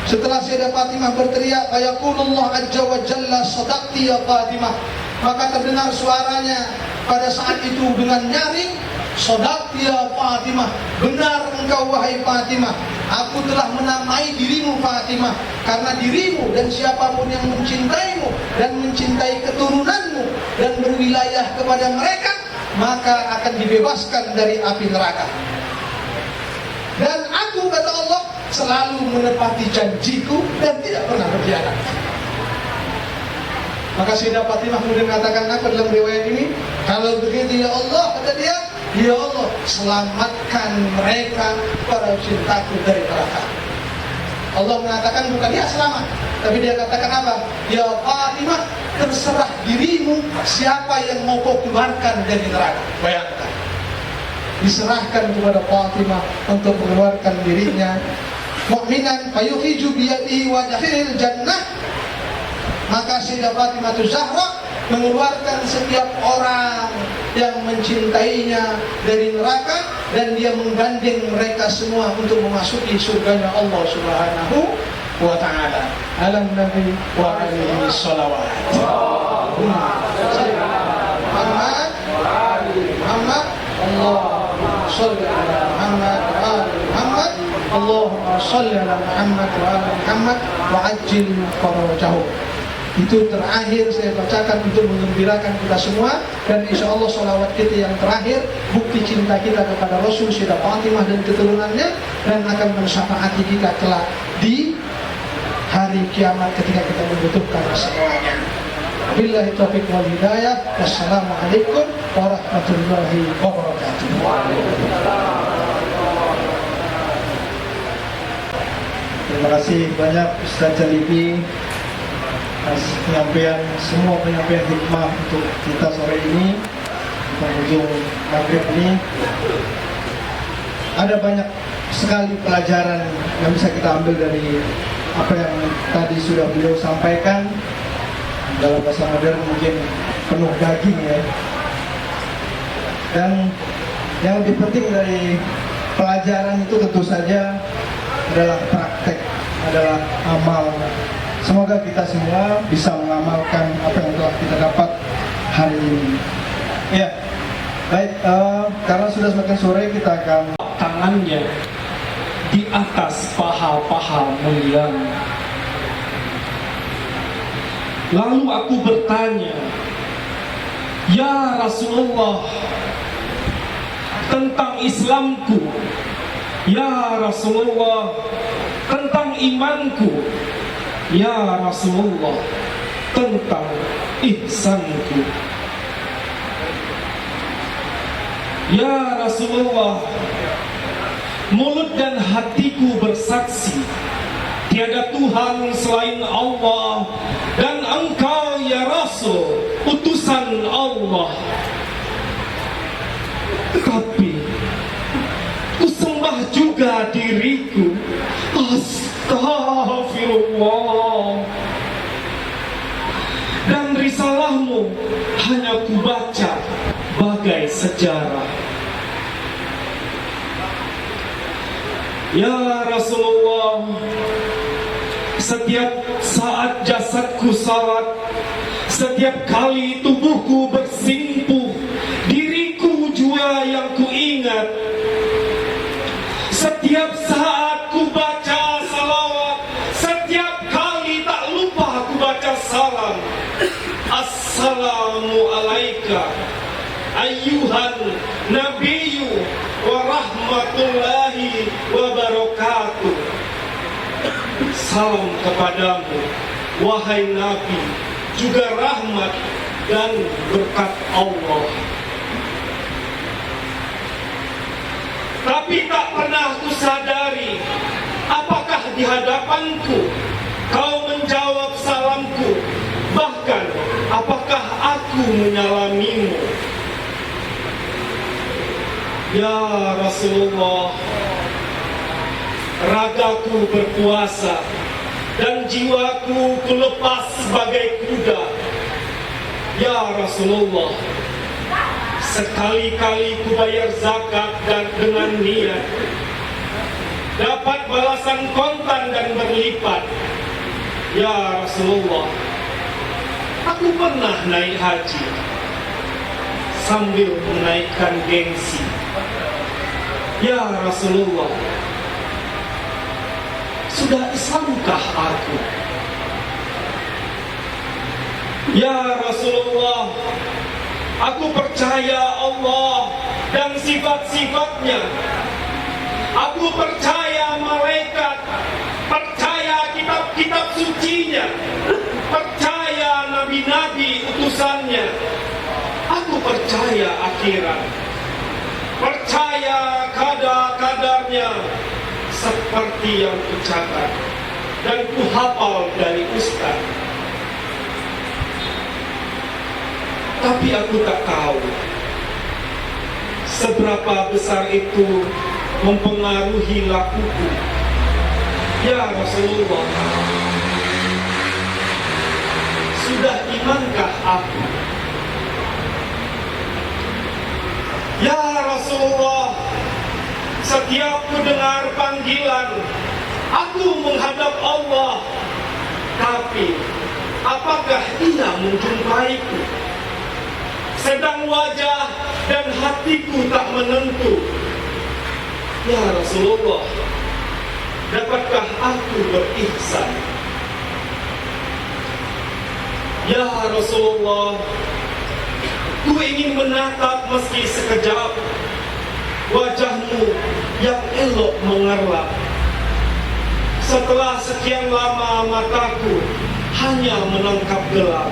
setelah Sayyidah Fatimah berteriak, "Fayaqulullah azza wa jalla sadaqti ya Fatimah." Maka terdengar suaranya pada saat itu dengan nyaring, "Sadaqti ya Fatimah, benar engkau wahai Fatimah. Aku telah menamai dirimu Fatimah, karena dirimu dan siapapun yang mencintaimu dan mencintai keturunanmu dan berwilayah kepada mereka, maka akan dibebaskan dari api neraka. Dan aku," kata Allah, "selalu menepati janjiku dan tidak pernah berkhianat." Maka Sayyidah Fatimah kemudian mengatakan apa dalam riwayat ini? "Kalau begitu ya Allah," kata dia, "ya Allah, selamatkan mereka para cintaku dari neraka." Allah mengatakan bukan dia selamat, tapi dia katakan apa? "Ya Fatimah, terserah dirimu siapa yang mau kau keluarkan dari neraka." Bayangkan, diserahkan kepada Fatimah untuk mengeluarkan dirinya. Mu'minan fayukhiju biyadihi wa dakhilil jannah. Maka Sayyidah Fatimah Zahra mengeluarkan setiap orang yang mencintainya dari neraka, dan dia menggandeng mereka semua untuk memasuki surganya Allah Subhanahu wa ta'ala. Alam Nabi wa alaihi salawat. Muhammad Allahumma shalli ala Muhammad wa ali Muhammad. Allahumma shalli ala Muhammad wa ali Muhammad wa ajil farajahu. Itu terakhir saya bacakan untuk mengembirakan kita semua, dan insya Allah sholawat kita yang terakhir bukti cinta kita kepada Rasul Sayyidah Fatimah dan keturunannya, dan akan mensyafaati kita kelak di hari kiamat ketika kita membutuhkan semuanya. Billahi taufiq wal hidayah. Wassalamualaikum warahmatullahi wabarakatuh. Terima kasih banyak Ustaz Jalibi atas penyampaian, semua penyampaian hikmah untuk kita sore ini penghujung maghrib ini. Ada banyak sekali pelajaran yang bisa kita ambil dari apa yang tadi sudah beliau sampaikan. Dalam bahasa modern mungkin penuh daging ya. Dan yang lebih penting dari pelajaran itu tentu saja adalah praktek, adalah amal. Semoga kita semua bisa mengamalkan apa yang telah kita dapat hari ini. Ya, baik. Karena sudah semakin sore, kita akan tangannya di atas paha-paha mulia. Lalu aku bertanya, "Ya Rasulullah, tentang Islamku, ya Rasulullah, tentang imanku, ya Rasulullah, tentang ihsanku. Ya Rasulullah, mulut dan hatiku bersaksi tiada Tuhan selain Allah, dan engkau ya Rasul utusan Allah. Tapi ku sembah juga diriku, astagfirullah, dan risalahmu hanya ku baca bagai sejarah. Ya Rasulullah, setiap saat jasadku salat, setiap kali tubuhku bersimpuh, diriku jua yang ku ingat. Setiap saat ku baca salawat, setiap kali tak lupa ku baca salam. Assalamu alaika ayyuhan nabiyyu wa rahmatullahi wa barakatuh. Salam kepadamu wahai Nabi, juga rahmat dan berkat Allah. Tapi tak pernah kusadari apakah di hadapanku kau menjawab salamku, bahkan apakah aku menyalamimu. Ya Rasulullah, ragaku berpuasa dan jiwaku kulepas sebagai kuda. Ya Rasulullah, sekali-kali kubayar zakat dan dengan niat dapat balasan kontan dan berlipat. Ya Rasulullah, aku pernah naik haji sambil menaikkan gengsi. Ya Rasulullah, sudah Islamkah aku? Ya Rasulullah, aku percaya Allah dan sifat-sifatnya. Aku percaya malaikat, percaya kitab-kitab sucinya, percaya nabi-nabi utusannya. Aku percaya akhirat, percaya kadar-kadarnya seperti yang kucatat dan kuhafal dari ustaz. Tapi aku tak tahu seberapa besar itu mempengaruhi lakuku. Ya Rasulullah, sudah imankah aku? Ya Rasulullah, setiap mendengar panggilan, aku menghadap Allah. Tapi, apakah Ia menjumpaiku? Sedang wajah dan hatiku tak menentu. Ya Rasulullah, dapatkah aku berihsan? Ya Rasulullah, ku ingin menatap meski sekejap wajahmu yang elok mengerlap. Setelah sekian lama mataku hanya menangkap gelap.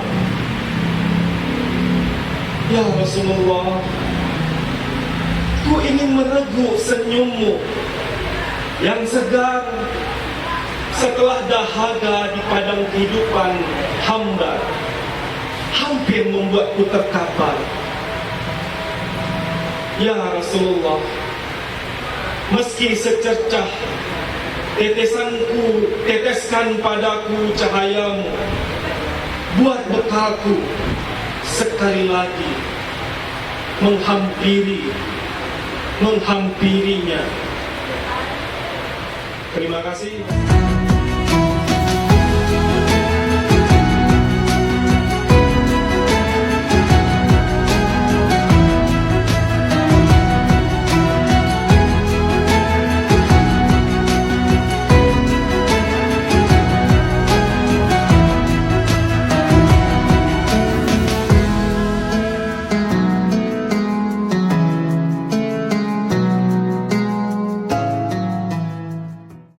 Ya Rasulullah, ku ingin mereguk senyummu yang segar setelah dahaga di padang kehidupan hamba hampir membuatku terkapar. Ya Rasulullah, meski secercah tetesanku teteskan padaku cahayamu, buat bekalku sekali lagi menghampirinya. Terima kasih.